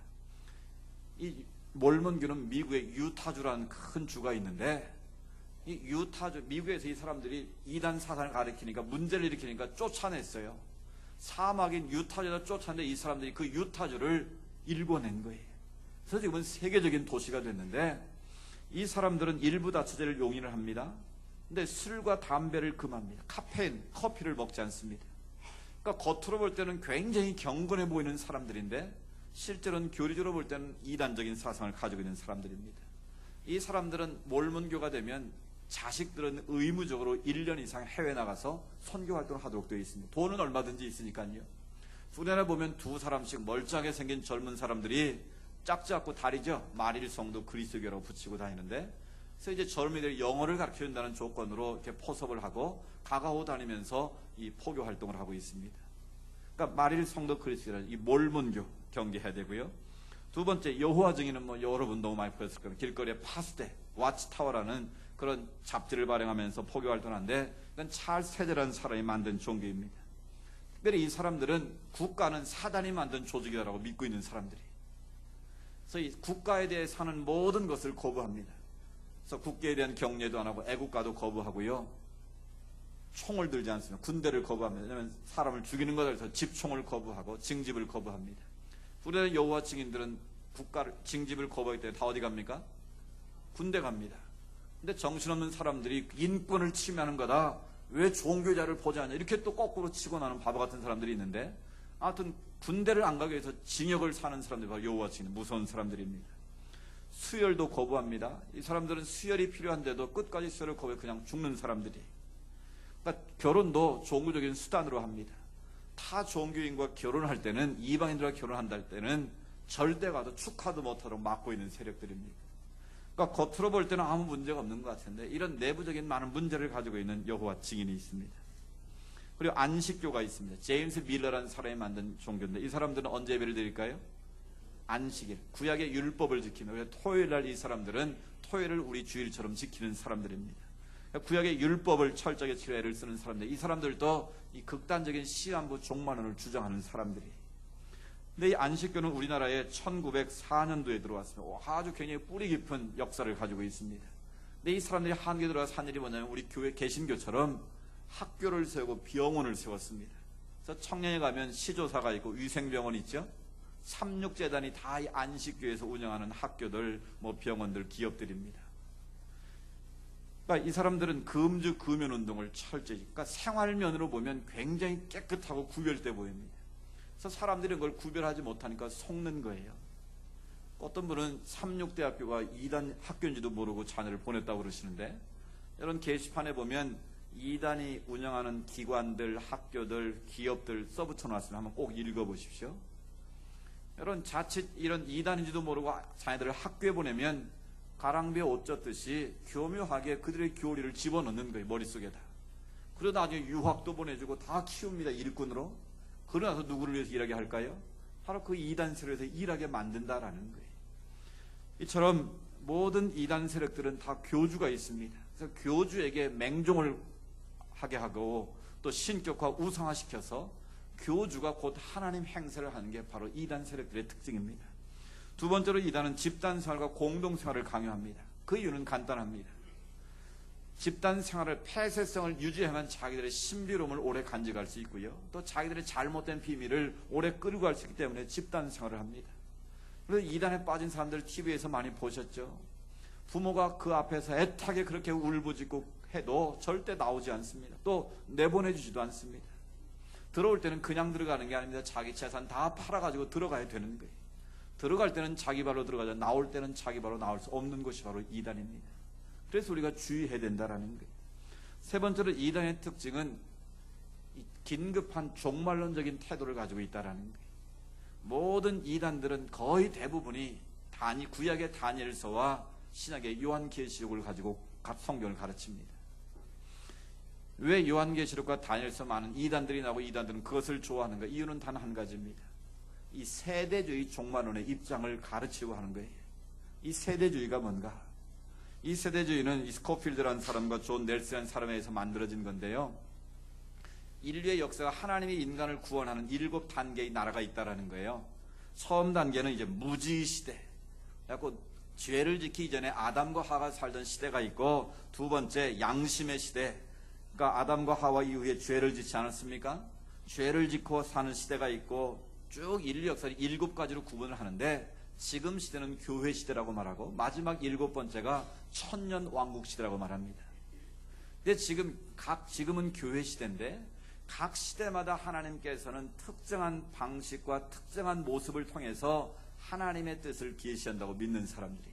이 몰몬교는 미국의 유타주라는 큰 주가 있는데 이 유타주, 미국에서 이 사람들이 이단 사상을 가리키니까 문제를 일으키니까 쫓아냈어요. 사막인 유타주에서 쫓아냈는데 이 사람들이 그 유타주를 일궈낸 거예요. 그래서 지금은 세계적인 도시가 됐는데 이 사람들은 일부 다처제를 용인을 합니다. 근데 술과 담배를 금합니다. 카페인, 커피를 먹지 않습니다. 그러니까 겉으로 볼 때는 굉장히 경건해 보이는 사람들인데 실제로는 교리적으로 볼 때는 이단적인 사상을 가지고 있는 사람들입니다. 이 사람들은 몰몬교가 되면 자식들은 의무적으로 1년 이상 해외 나가서 선교 활동을 하도록 되어 있습니다. 돈은 얼마든지 있으니까요. 우리나라 보면 두 사람씩 멀쩡하게 생긴 젊은 사람들이 짝지 않고 다리죠. 마릴 성도 그리스도교라고 붙이고 다니는데 그래서 이제 젊은이들이 영어를 가르쳐준다는 조건으로 이렇게 포섭을 하고 가가오 다니면서 이 포교 활동을 하고 있습니다. 그러니까 마릴 성도 그리스도교라는 이 몰몬교 경계해야 되고요. 두 번째, 여호와 증인은 뭐 여러분 너무 많이 보셨을 거예요. 길거리에 파스대, 와치타워라는 그런 잡지를 발행하면서 포교 활동하는데 이건 찰스 테드라는 사람이 만든 종교입니다. 특별히 이 사람들은 국가는 사단이 만든 조직이라고 믿고 있는 사람들이. 그래서 이 국가에 대해 사는 모든 것을 거부합니다. 그래서 국계에 대한 경례도 안 하고 애국가도 거부하고요. 총을 들지 않습니다. 군대를 거부합니다. 왜냐하면 사람을 죽이는 것에 대해서 집총을 거부하고 징집을 거부합니다. 우리나라 여호와 증인들은 국가를 징집을 거부하기 때문에 다 어디 갑니까? 군대 갑니다. 근데 정신없는 사람들이 인권을 침해하는 거다. 왜 종교자를 보지 않냐. 이렇게 또 거꾸로 치고 나는 바보 같은 사람들이 있는데 아무튼 군대를 안 가기 위해서 징역을 사는 사람들이 바로 여호와 증인, 무서운 사람들입니다. 수혈도 거부합니다. 이 사람들은 수혈이 필요한데도 끝까지 수혈을 거부해 그냥 죽는 사람들이. 그러니까 결혼도 종교적인 수단으로 합니다. 타 종교인과 결혼할 때는, 이방인들과 결혼한다 때는 절대 가도 축하도 못하도록 막고 있는 세력들입니다. 그러니까 겉으로 볼 때는 아무 문제가 없는 것 같은데 이런 내부적인 많은 문제를 가지고 있는 여호와 증인이 있습니다. 그리고 안식교가 있습니다. 제임스 밀러라는 사람이 만든 종교인데 이 사람들은 언제 예배를 드릴까요? 안식일, 구약의 율법을 지키며 그래서 토요일날 이 사람들은 토요일을 우리 주일처럼 지키는 사람들입니다. 구약의 율법을 철저하게 지켜 애를 쓰는 사람들, 이 사람들도 이 극단적인 시한부 종만론을 주장하는 사람들이. 근데 이 안식교는 우리나라에 1904년도에 들어왔습니다. 아주 굉장히 뿌리 깊은 역사를 가지고 있습니다. 근데 이 사람들이 한국에 들어와서 한 일이 뭐냐면 우리 교회 개신교처럼 학교를 세우고 병원을 세웠습니다. 그래서 청년에 가면 시조사가 있고 위생병원 있죠. 삼육재단이 다 이 안식교에서 운영하는 학교들, 뭐 병원들, 기업들입니다. 그러니까 이 사람들은 금주 금연 운동을 철저히, 그러니까 생활면으로 보면 굉장히 깨끗하고 구별돼 보입니다. 그래서 사람들이 그걸 구별하지 못하니까 속는 거예요. 어떤 분은 삼육대학교가 이단 학교인지도 모르고 자녀를 보냈다고 그러시는데 이런 게시판에 보면 이단이 운영하는 기관들, 학교들, 기업들 써붙여 놨으면 한번 꼭 읽어보십시오. 여러분 자칫 이런 이단인지도 모르고 자녀들을 학교에 보내면 가랑비에 옷 젖듯이 교묘하게 그들의 교리를 집어넣는 거예요. 머릿속에다. 그러다 나중에 유학도 보내주고 다 키웁니다. 일꾼으로. 그러고 나서 누구를 위해서 일하게 할까요? 바로 그 이단 세력에서 일하게 만든다라는 거예요. 이처럼 모든 이단 세력들은 다 교주가 있습니다. 그래서 교주에게 맹종을 하게 하고 또 신격화 우상화시켜서 교주가 곧 하나님 행세를 하는 게 바로 이단 세력들의 특징입니다. 두 번째로 이단은 집단생활과 공동생활을 강요합니다. 그 이유는 간단합니다. 집단생활을 폐쇄성을 유지하면 자기들의 신비로움을 오래 간직할 수 있고요. 또 자기들의 잘못된 비밀을 오래 끌고 갈 수 있기 때문에 집단생활을 합니다. 그래서 이단에 빠진 사람들 TV에서 많이 보셨죠. 부모가 그 앞에서 애타게 그렇게 울부짖고 해도 절대 나오지 않습니다. 또 내보내주지도 않습니다. 들어올 때는 그냥 들어가는 게 아닙니다. 자기 재산 다 팔아가지고 들어가야 되는 거예요. 들어갈 때는 자기 발로 들어가자, 나올 때는 자기 발로 나올 수 없는 것이 바로 이단입니다. 그래서 우리가 주의해야 된다라는 거예요. 세 번째로 이단의 특징은 긴급한 종말론적인 태도를 가지고 있다라는 거예요. 모든 이단들은 거의 대부분이 구약의 다니엘서와 신약의 요한계시록을 가지고 성경을 가르칩니다. 왜 요한계시록과 다니엘서 많은 이단들이 나오고 이단들은 그것을 좋아하는가? 이유는 단 한 가지입니다. 이 세대주의 종말론의 입장을 가르치고 하는 거예요. 이 세대주의가 뭔가? 이 세대주의는 이 스코필드라는 사람과 존 넬슨이라는 사람에 의해서 만들어진 건데요. 인류의 역사가 하나님이 인간을 구원하는 7단계의 나라가 있다라는 거예요. 처음 단계는 이제 무지의 시대. 그래서 죄를 지키기 전에 아담과 하와가 살던 시대가 있고, 두 번째 양심의 시대. 그러니까 아담과 하와 이후에 죄를 짓지 않았습니까? 죄를 짓고 사는 시대가 있고, 쭉 인류 역사를 7가지로 구분을 하는데, 지금 시대는 교회 시대라고 말하고, 마지막 7번째가 천년 왕국 시대라고 말합니다. 근데 지금은 교회 시대인데, 각 시대마다 하나님께서는 특정한 방식과 특정한 모습을 통해서 하나님의 뜻을 계시한다고 믿는 사람들이,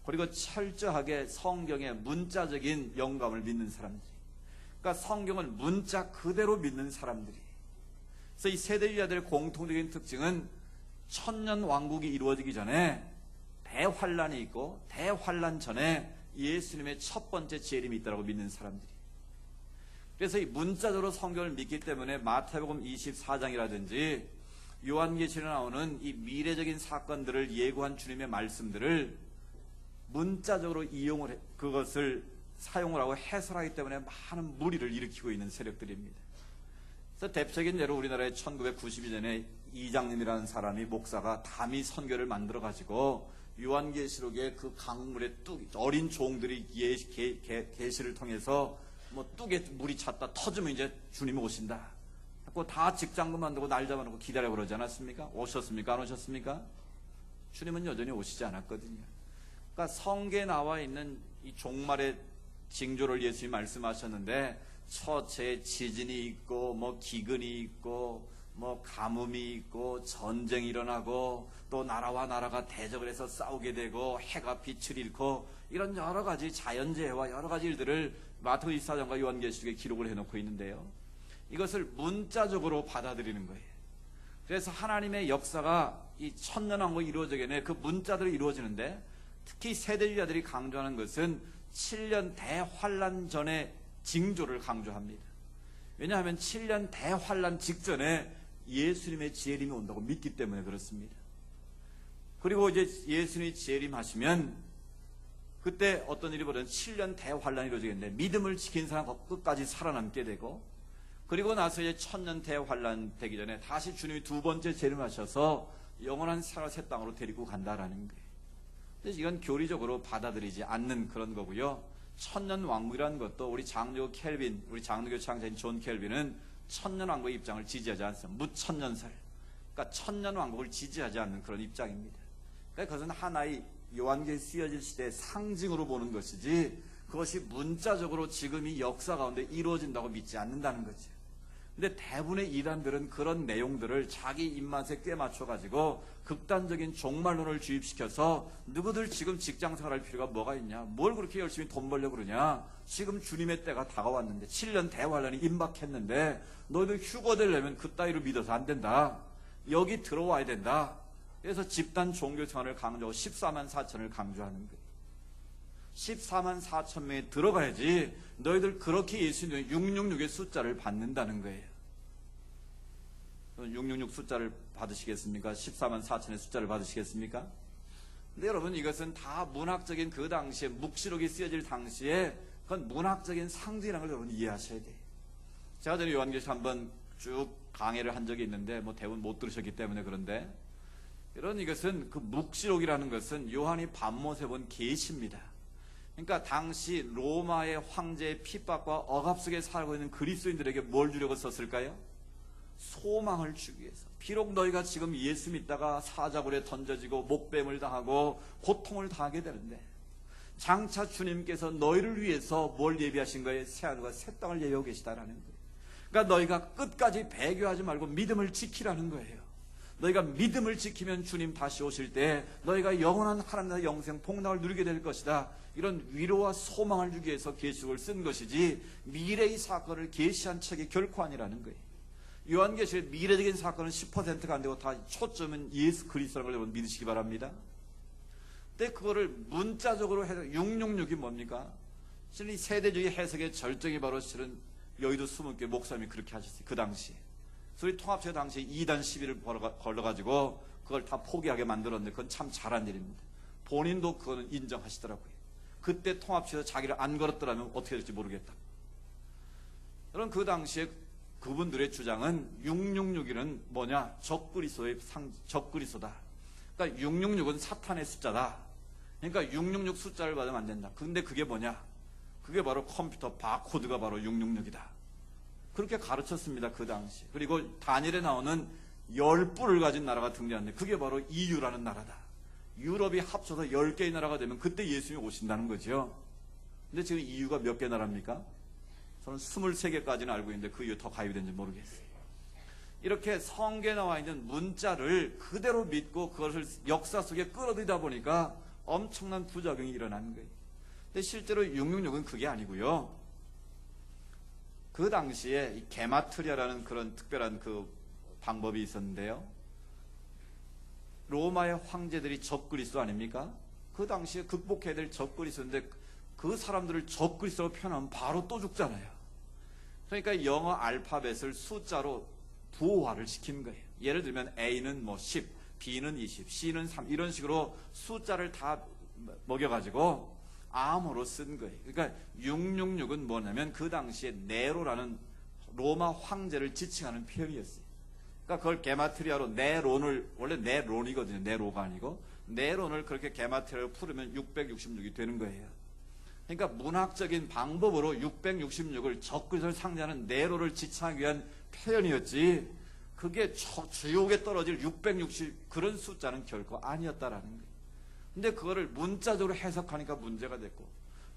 그리고 철저하게 성경의 문자적인 영감을 믿는 사람들이, 그러니까 성경을 문자 그대로 믿는 사람들이. 그래서 이 세대주의자들의 공통적인 특징은 천년 왕국이 이루어지기 전에 대환란이 있고, 대환란 전에 예수님의 첫 번째 재림이 있다고 믿는 사람들이. 그래서 이 문자적으로 성경을 믿기 때문에 마태복음 24장이라든지 요한계시록에 나오는 이 미래적인 사건들을 예고한 주님의 말씀들을 문자적으로 그것을 사용을 하고 해설하기 때문에 많은 무리를 일으키고 있는 세력들입니다. 그래서 대표적인 예로 우리나라에 1992년에 이장님이라는 사람이, 목사가 담이 선교를 만들어 가지고 요한계시록의 그 강물에 어린 종들이 계시를 통해서 뚝에 물이 찼다 터지면 이제 주님이 오신다. 그리고 다 직장도 만들고 날 잡아놓고 기다려 그러지 않았습니까? 오셨습니까? 안 오셨습니까? 주님은 여전히 오시지 않았거든요. 그러니까 성경에 나와 있는 이 종말의 징조를 예수님이 말씀하셨는데, 처체 지진이 있고, 기근이 있고, 가뭄이 있고, 전쟁이 일어나고, 또 나라와 나라가 대적을 해서 싸우게 되고, 해가 빛을 잃고, 이런 여러 가지 자연재해와 여러 가지 일들을 마태복음 24장과 요한계시록에 기록을 해놓고 있는데요. 이것을 문자적으로 받아들이는 거예요. 그래서 하나님의 역사가 이 천년왕국이 이루어지게 되면 그 문자대로 이루어지는데, 특히 세대주의자들이 강조하는 것은 7년 대환란 전의 징조를 강조합니다. 왜냐하면 7년 대환란 직전에 예수님의 재림이 온다고 믿기 때문에 그렇습니다. 그리고 이제 예수님이 재림하시면 그때 어떤 일이 벌어지면 7년 대환란이 이루어지겠는데, 믿음을 지킨 사람은 끝까지 살아남게 되고, 그리고 나서 이제 천년 대환란 되기 전에 다시 주님이 두 번째 재림하셔서 영원한 생활 새 땅으로 데리고 간다라는 거예요. 그래서 이건 교리적으로 받아들이지 않는 그런 거고요. 천년 왕국이라는 것도 우리 장로교 창자인 존 켈빈은 천년 왕국의 입장을 지지하지 않습니다. 무천년설. 그러니까 천년 왕국을 지지하지 않는 그런 입장입니다. 그러니까 그것은 하나의 요한계시 쓰여질 시대의 상징으로 보는 것이지, 그것이 문자적으로 지금 이 역사 가운데 이루어진다고 믿지 않는다는 거죠. 근데 대부분의 이단들은 그런 내용들을 자기 입맛에 꽤 맞춰가지고 극단적인 종말론을 주입시켜서, 누구들 지금 직장 생활할 필요가 뭐가 있냐? 뭘 그렇게 열심히 돈 벌려고 그러냐? 지금 주님의 때가 다가왔는데, 7년 대환란이 임박했는데, 너희들 휴거 되려면 그따위로 믿어서 안 된다. 여기 들어와야 된다. 그래서 집단 종교 생활을 강조하고 14만 4천을 강조하는 거예요. 14만 4천 명에 들어가야지 너희들 그렇게 예수님의 666의 숫자를 받는다는 거예요. 666 숫자를 받으시겠습니까? 14만 4천의 숫자를 받으시겠습니까? 근데 여러분, 이것은 다 문학적인, 그 당시에 묵시록이 쓰여질 당시에 그건 문학적인 상징이라는 걸 여러분 이해하셔야 돼요. 제가 전에 요한계시 한번 쭉 강의를 한 적이 있는데 대부분 못 들으셨기 때문에 그런데, 이것은 그 묵시록이라는 것은 요한이 밤못에 본 계시입니다. 그러니까 당시 로마의 황제의 핍박과 억압 속에 살고 있는 그리스도인들에게 뭘 주려고 썼을까요? 소망을 주기 위해서. 비록 너희가 지금 예수 믿다가 사자굴에 던져지고 목뱀을 당하고 고통을 당하게 되는데, 장차 주님께서 너희를 위해서 뭘 예비하신 거예요? 새하늘과 새 땅을 예비하고 계시다라는 거예요. 그러니까 너희가 끝까지 배교하지 말고 믿음을 지키라는 거예요. 너희가 믿음을 지키면 주님 다시 오실 때 너희가 영원한 하나님의 영생 복락을 누리게 될 것이다. 이런 위로와 소망을 주기 위해서 계시록을 쓴 것이지 미래의 사건을 계시한 책이 결코 아니라는 거예요. 요한계시록의 미래적인 사건은 10%가 안 되고 다 초점은 예수 그리스도라는 걸 여러분 믿으시기 바랍니다. 근데 그거를 문자적으로 해서 666이 뭡니까? 실은 이 세대주의 해석의 절정이 바로 실은 여의도 수문교회 목사님이 그렇게 하셨어요. 그 당시에. 소위 통합체 당시에 2단 시비를 걸어가지고 그걸 다 포기하게 만들었는데 그건 참 잘한 일입니다. 본인도 그거는 인정하시더라고요. 그때 통합체에서 자기를 안 걸었더라면 어떻게 될지 모르겠다. 그럼 그 당시에 그분들의 주장은 666은 뭐냐? 적그리스도다. 그러니까 666은 사탄의 숫자다. 그러니까 666 숫자를 받으면 안 된다. 근데 그게 뭐냐? 그게 바로 컴퓨터 바코드가 바로 666이다. 그렇게 가르쳤습니다. 그 당시. 그리고 다니엘에 나오는 10뿔을 가진 나라가 등장하는데 그게 바로 EU라는 나라다. 유럽이 합쳐서 10개의 나라가 되면 그때 예수님이 오신다는 거죠. 근데 지금 EU가 몇 개 나라입니까? 저는 23개까지는 알고 있는데 그 이후 더 가입이 된지 모르겠어요. 이렇게 성경에 나와 있는 문자를 그대로 믿고 그것을 역사 속에 끌어들이다 보니까 엄청난 부작용이 일어나는 거예요. 근데 실제로 666은 그게 아니고요. 그 당시에 이 게마트리아라는 그런 특별한 그 방법이 있었는데요. 로마의 황제들이 적그리스도 아닙니까? 그 당시에 극복해야 될 적그리스도인데 그 사람들을 적그리스도로 표현하면 바로 또 죽잖아요. 그러니까 영어 알파벳을 숫자로 부호화를 시킨 거예요. 예를 들면 A는 뭐 10, B는 20, C는 3 이런 식으로 숫자를 다 먹여가지고 암호로 쓴 거예요. 그러니까 666은 뭐냐면 그 당시에 네로라는 로마 황제를 지칭하는 표현이었어요. 그러니까 그걸 게마트리아로 네론을, 원래 네론이거든요. 네로가 아니고 네론을 그렇게 게마트리아로 풀으면 666이 되는 거예요. 그러니까 문학적인 방법으로 666을 적그리스도를 상징하는 네로를 지칭하기 위한 표현이었지 그게 지옥에 떨어질 660 그런 숫자는 결코 아니었다라는 거예요. 근데 그거를 문자적으로 해석하니까 문제가 됐고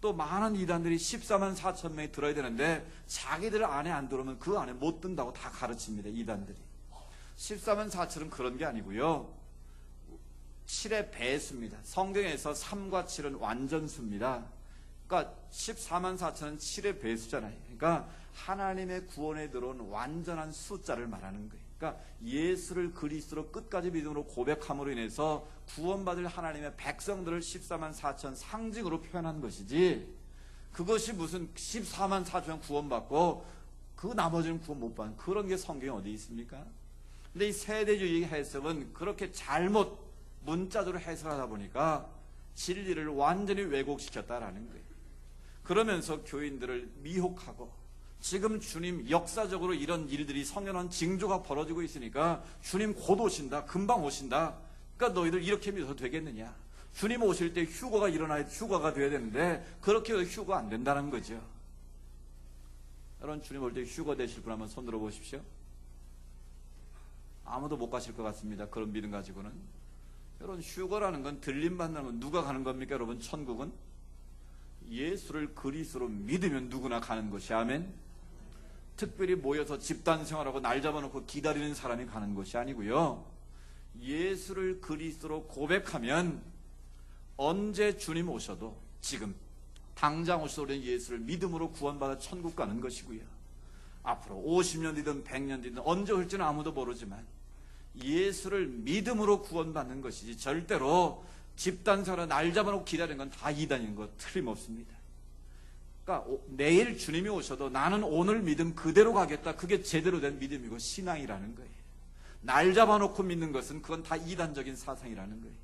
또 많은 이단들이 14만 4천 명이 들어야 되는데 자기들 안에 안 들어오면 그 안에 못 든다고 다 가르칩니다. 이단들이. 14만 4천은 그런 게 아니고요. 7의 배수입니다. 성경에서 3과 7은 완전수입니다. 그러니까 14만 4천은 7의 배수잖아요. 그러니까 하나님의 구원에 들어온 완전한 숫자를 말하는 거예요. 그러니까 예수를 그리스도로 끝까지 믿음으로 고백함으로 인해서 구원받을 하나님의 백성들을 14만 4천 상징으로 표현한 것이지 그것이 무슨 14만 4천 구원받고 그 나머지는 구원 못 받는 그런 게 성경에 어디 있습니까? 근데 이 세대주의 해석은 그렇게 잘못 문자적으로 해석하다 보니까 진리를 완전히 왜곡시켰다라는 거예요. 그러면서 교인들을 미혹하고 지금 주님 역사적으로 이런 일들이 성연한 징조가 벌어지고 있으니까 주님 곧 오신다. 금방 오신다. 그러니까 너희들 이렇게 믿어도 되겠느냐. 주님 오실 때 휴거가 일어나야 휴거가 돼야 되는데 그렇게 해도 휴거 안 된다는 거죠. 여러분 주님 올 때 휴거 되실 분 한번 손 들어 보십시오. 아무도 못 가실 것 같습니다. 그런 믿음 가지고는. 여러분 휴거라는 건 들림받는 누가 가는 겁니까? 여러분 천국은 예수를 그리스도로 믿으면 누구나 가는 것이 아멘. 특별히 모여서 집단 생활하고 날 잡아놓고 기다리는 사람이 가는 것이 아니고요. 예수를 그리스도로 고백하면 언제 주님 오셔도 지금 당장 오셔도 예수를 믿음으로 구원받아 천국 가는 것이고요. 앞으로 50년 뒤든 100년 뒤든 언제 올지는 아무도 모르지만 예수를 믿음으로 구원받는 것이지 절대로 집단생활을 날 잡아놓고 기다리는 건 다 이단인 거 틀림없습니다. 그러니까 내일 주님이 오셔도 나는 오늘 믿음 그대로 가겠다. 그게 제대로 된 믿음이고 신앙이라는 거예요. 날 잡아놓고 믿는 것은 그건 다 이단적인 사상이라는 거예요.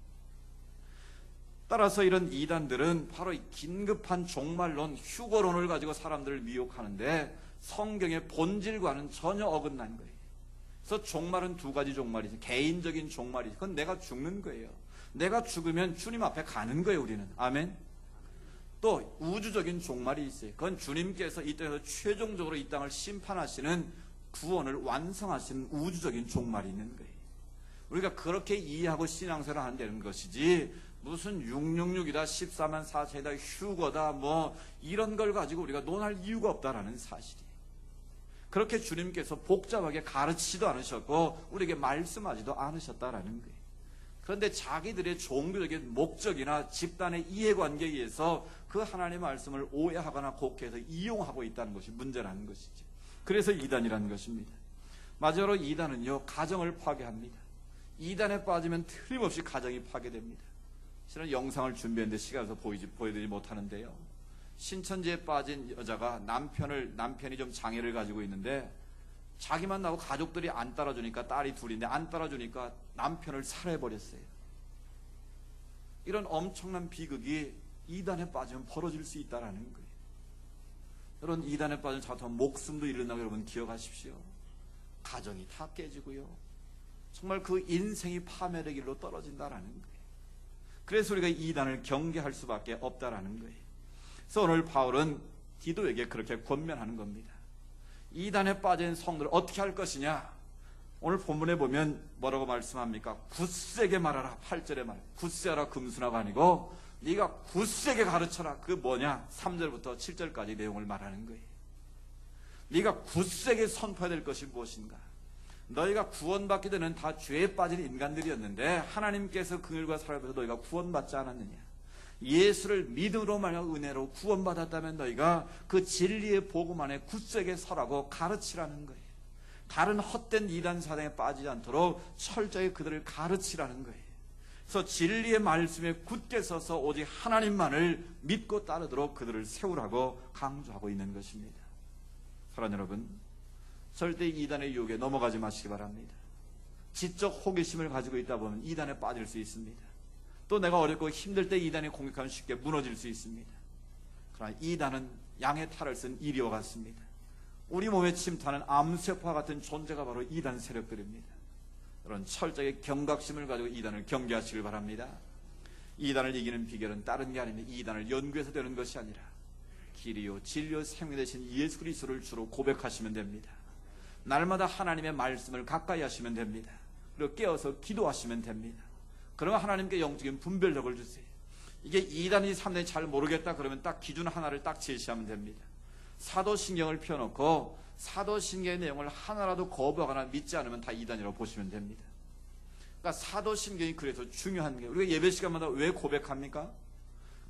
따라서 이런 이단들은 바로 이 긴급한 종말론, 휴거론을 가지고 사람들을 미혹하는데 성경의 본질과는 전혀 어긋난 거예요. 그래서 종말은 두 가지 종말이죠. 개인적인 종말이죠. 그건 내가 죽는 거예요. 내가 죽으면 주님 앞에 가는 거예요, 우리는. 아멘. 또 우주적인 종말이 있어요. 그건 주님께서 이 땅에서 최종적으로 이 땅을 심판하시는 구원을 완성하시는 우주적인 종말이 있는 거예요. 우리가 그렇게 이해하고 신앙생활을 한다는 것이지 무슨 666이다, 14만 4천이다, 휴거다 뭐 이런 걸 가지고 우리가 논할 이유가 없다라는 사실이에요. 그렇게 주님께서 복잡하게 가르치지도 않으셨고 우리에게 말씀하지도 않으셨다라는 거예요. 그런데 자기들의 종교적인 목적이나 집단의 이해관계에 의해서 그 하나님의 말씀을 오해하거나 곡해해서 이용하고 있다는 것이 문제라는 것이죠. 그래서 이단이라는 것입니다. 마지막으로 이단은요, 가정을 파괴합니다. 이단에 빠지면 틀림없이 가정이 파괴됩니다. 실은 영상을 준비했는데 시간에서 보여드리지 못하는데요. 신천지에 빠진 여자가 남편이 좀 장애를 가지고 있는데 자기만 나오고 가족들이 안 따라주니까, 딸이 둘인데 안 따라주니까 남편을 살해버렸어요. 이런 엄청난 비극이 이단에 빠지면 벌어질 수 있다는 거예요. 여러분, 이단에 빠지면 자칫하면 목숨도 잃는다고 여러분 기억하십시오. 가정이 다 깨지고요. 정말 그 인생이 파멸의 길로 떨어진다라는 거예요. 그래서 우리가 이단을 경계할 수밖에 없다라는 거예요. 그래서 오늘 바울은 디도에게 그렇게 권면하는 겁니다. 이단에 빠진 성도를 어떻게 할 것이냐? 오늘 본문에 보면 뭐라고 말씀합니까? 굳세게 말하라. 8절에 말. 굳세하라 금순화가 아니고 네가 굳세게 가르쳐라. 그 뭐냐? 3절부터 7절까지 내용을 말하는 거예요. 네가 굳세게 선포해야 될 것이 무엇인가? 너희가 구원받게 되는 다 죄에 빠진 인간들이었는데 하나님께서 긍휼과 사랑에서 너희가 구원받지 않았느냐? 예수를 믿음으로 말하여 은혜로 구원받았다면 너희가 그 진리의 복음 안에 굳세게 서라고 가르치라는 거예요. 다른 헛된 이단 사상에 빠지지 않도록 철저히 그들을 가르치라는 거예요. 그래서 진리의 말씀에 굳게 서서 오직 하나님만을 믿고 따르도록 그들을 세우라고 강조하고 있는 것입니다. 사랑하는 여러분, 절대 이단의 유혹에 넘어가지 마시기 바랍니다. 지적 호기심을 가지고 있다 보면 이단에 빠질 수 있습니다. 또 내가 어렵고 힘들 때 이단이 공격하면 쉽게 무너질 수 있습니다. 그러나 이단은 양의 탈을 쓴 이리와 같습니다. 우리 몸에 침투하는 암세포와 같은 존재가 바로 이단 세력들입니다. 여러분, 철저하게 경각심을 가지고 이단을 경계하시길 바랍니다. 이단을 이기는 비결은 다른 게 아닙니다. 이단을 연구해서 되는 것이 아니라 길이요 진리요 생명 되신 예수 그리스도를 주로 고백하시면 됩니다. 날마다 하나님의 말씀을 가까이 하시면 됩니다. 그리고 깨어서 기도하시면 됩니다. 그러면 하나님께 영적인 분별력을 주세요. 이게 2단이 3단이 잘 모르겠다 그러면 딱 기준 하나를 딱 제시하면 됩니다. 사도신경을 펴놓고 사도신경의 내용을 하나라도 거부하거나 믿지 않으면 다 2단이라고 보시면 됩니다. 그러니까 사도신경이 그래서 중요한 게, 우리가 예배 시간마다 왜 고백합니까?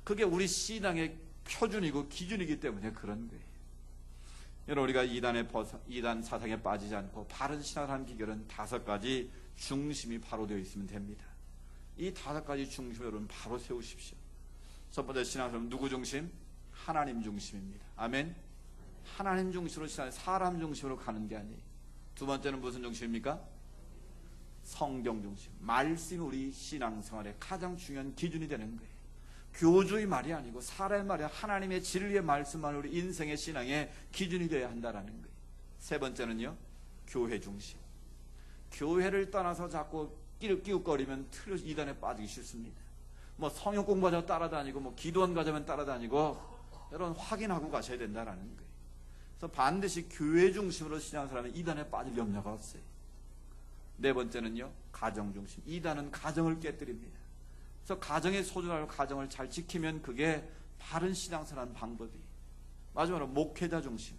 그게 우리 신앙의 표준이고 기준이기 때문에 그런 거예요. 여러분, 우리가 2단 사상에 빠지지 않고 바른 신앙을 하는 비결은 5가지 중심이 바로 되어 있으면 됩니다. 이 5가지 중심을 여러분 바로 세우십시오. 첫 번째 신앙은 누구 중심? 하나님 중심입니다. 아멘. 하나님 중심으로 신앙, 사람 중심으로 가는 게 아니에요. 두 번째는 무슨 중심입니까? 성경 중심. 말씀이 우리 신앙생활의 가장 중요한 기준이 되는 거예요. 교주의 말이 아니고 사람의 말이, 하나님의 진리의 말씀만 우리 인생의 신앙의 기준이 되어야 한다는 거예요. 세 번째는요, 교회 중심. 교회를 떠나서 자꾸 끼웃거리면 틀려서 이단에 빠지기 쉽습니다. 뭐 성역 공부하자고 따라다니고, 뭐 기도원 가자면 따라다니고, 여러분 확인하고 가셔야 된다는 거예요. 그래서 반드시 교회 중심으로 신앙하는 사람은 이단에 빠질 염려가 없어요. 네 번째는요, 가정 중심. 이단은 가정을 깨뜨립니다. 그래서 가정에 소중하고 가정을 잘 지키면 그게 바른 신앙생활하는 방법이. 마지막으로 목회자 중심.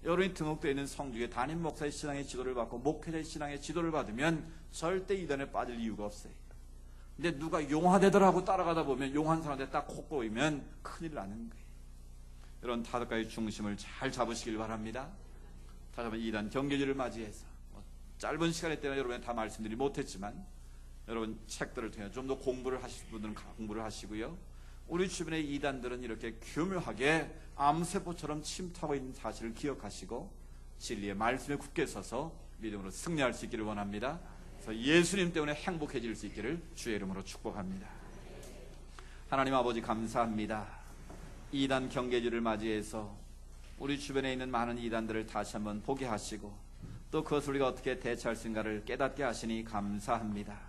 여러분이 등록되어 있는 성중에 담임 목사의 신앙의 지도를 받고 목회자의 신앙의 지도를 받으면 절대 이단에 빠질 이유가 없어요. 근데 누가 용화되더라고 따라가다 보면 용한 사람한테 딱 코 꼬이면 큰일 나는 거예요. 이런 5가지 중심을 잘 잡으시길 바랍니다. 다시 한번 이단 경계주를 맞이해서 짧은 시간에 때문에 여러분이 다 말씀드리지 못했지만 여러분 책들을 통해 좀 더 공부를 하실 분들은 공부를 하시고요. 우리 주변의 이단들은 이렇게 교묘하게 암세포처럼 침투하고 있는 사실을 기억하시고 진리의 말씀에 굳게 서서 믿음으로 승리할 수 있기를 원합니다. 그래서 예수님 때문에 행복해질 수 있기를 주의 이름으로 축복합니다. 하나님 아버지 감사합니다. 이단 경계주를 맞이해서 우리 주변에 있는 많은 이단들을 다시 한번 보게 하시고 또 그것을 우리가 어떻게 대처할 수 있는가를 깨닫게 하시니 감사합니다.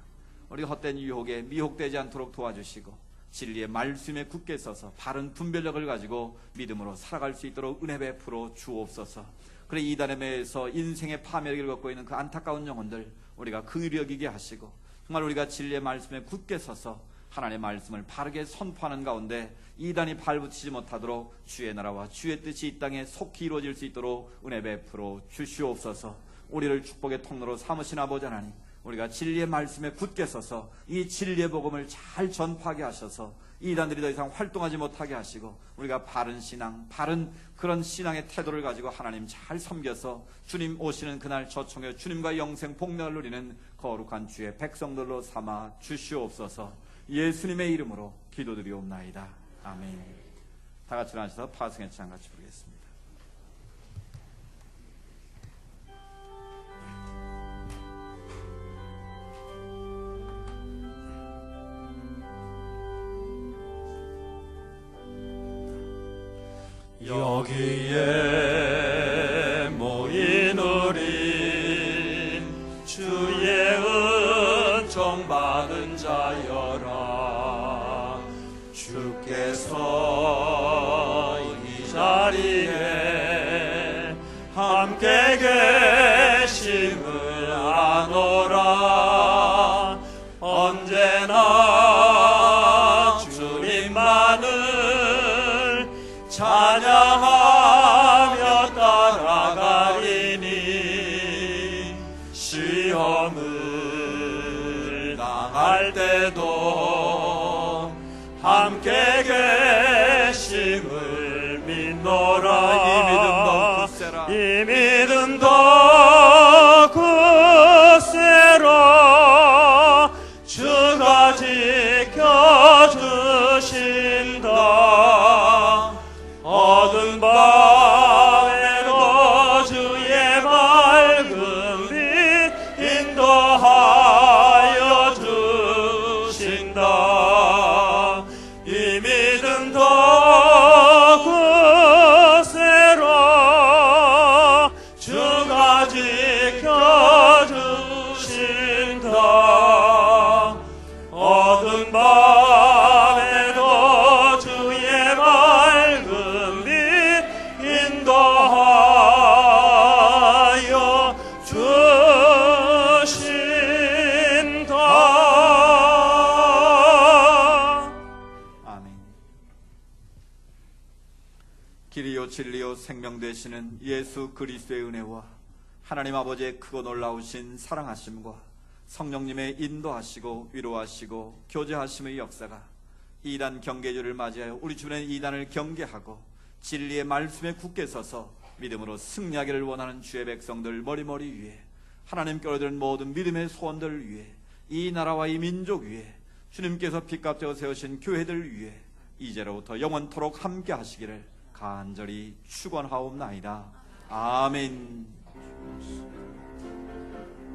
우리가 헛된 유혹에 미혹되지 않도록 도와주시고 진리의 말씀에 굳게 서서 바른 분별력을 가지고 믿음으로 살아갈 수 있도록 은혜 베풀어 주옵소서. 그래 이단에 매여서 인생의 파멸을 겪고 있는 그 안타까운 영혼들 우리가 긍휼히 여기게 하시고 정말 우리가 진리의 말씀에 굳게 서서 하나님의 말씀을 바르게 선포하는 가운데 이단이 발붙이지 못하도록 주의 나라와 주의 뜻이 이 땅에 속히 이루어질 수 있도록 은혜 베풀어 주시옵소서. 우리를 축복의 통로로 삼으신 아버지 하나님, 우리가 진리의 말씀에 굳게 서서 이 진리의 복음을 잘 전파하게 하셔서 이단들이 더 이상 활동하지 못하게 하시고, 우리가 바른 신앙, 바른 그런 신앙의 태도를 가지고 하나님 잘 섬겨서 주님 오시는 그날 저총에 주님과 영생 복락을 누리는 거룩한 주의 백성들로 삼아 주시옵소서. 예수님의 이름으로 기도드리옵나이다. 아멘. 다 같이 일어나셔서 파승의 찬 같이 부르겠습니다. 여기에 모인 우리 주의 은총 받은 자여라. 주께서 이 자리에 함께 계심을 아노라. 언제나 주님만을 찬양하며 따라가리니, 시험을 당할 때도 함께 계심을 믿노라. 이 믿음도 굳세라. 주가 지켜주신다. 어두운 밤에도 주의 밝은 빛 인도하여 주신다. 이 믿음도 굳세라. 주가 지켜주신다. 어두운 밤에도 주의 밝은 빛 인도하여 주신다. 아멘. 길이요 진리요 생명 되시는 예수 그리스도의 은혜와 하나님 아버지의 크고 놀라우신 사랑하심과 성령님의 인도하시고 위로하시고 교제하심의 역사가 이단 경계주를 맞이하여 우리 주변의 이단을 경계하고 진리의 말씀에 굳게 서서 믿음으로 승리하기를 원하는 주의 백성들 머리머리 위에, 하나님께 올려드린 모든 믿음의 소원들 위에, 이 나라와 이 민족 위에, 주님께서 빚값되어 세우신 교회들 위에 이제로부터 영원토록 함께 하시기를 간절히 축원하옵나이다. 아멘.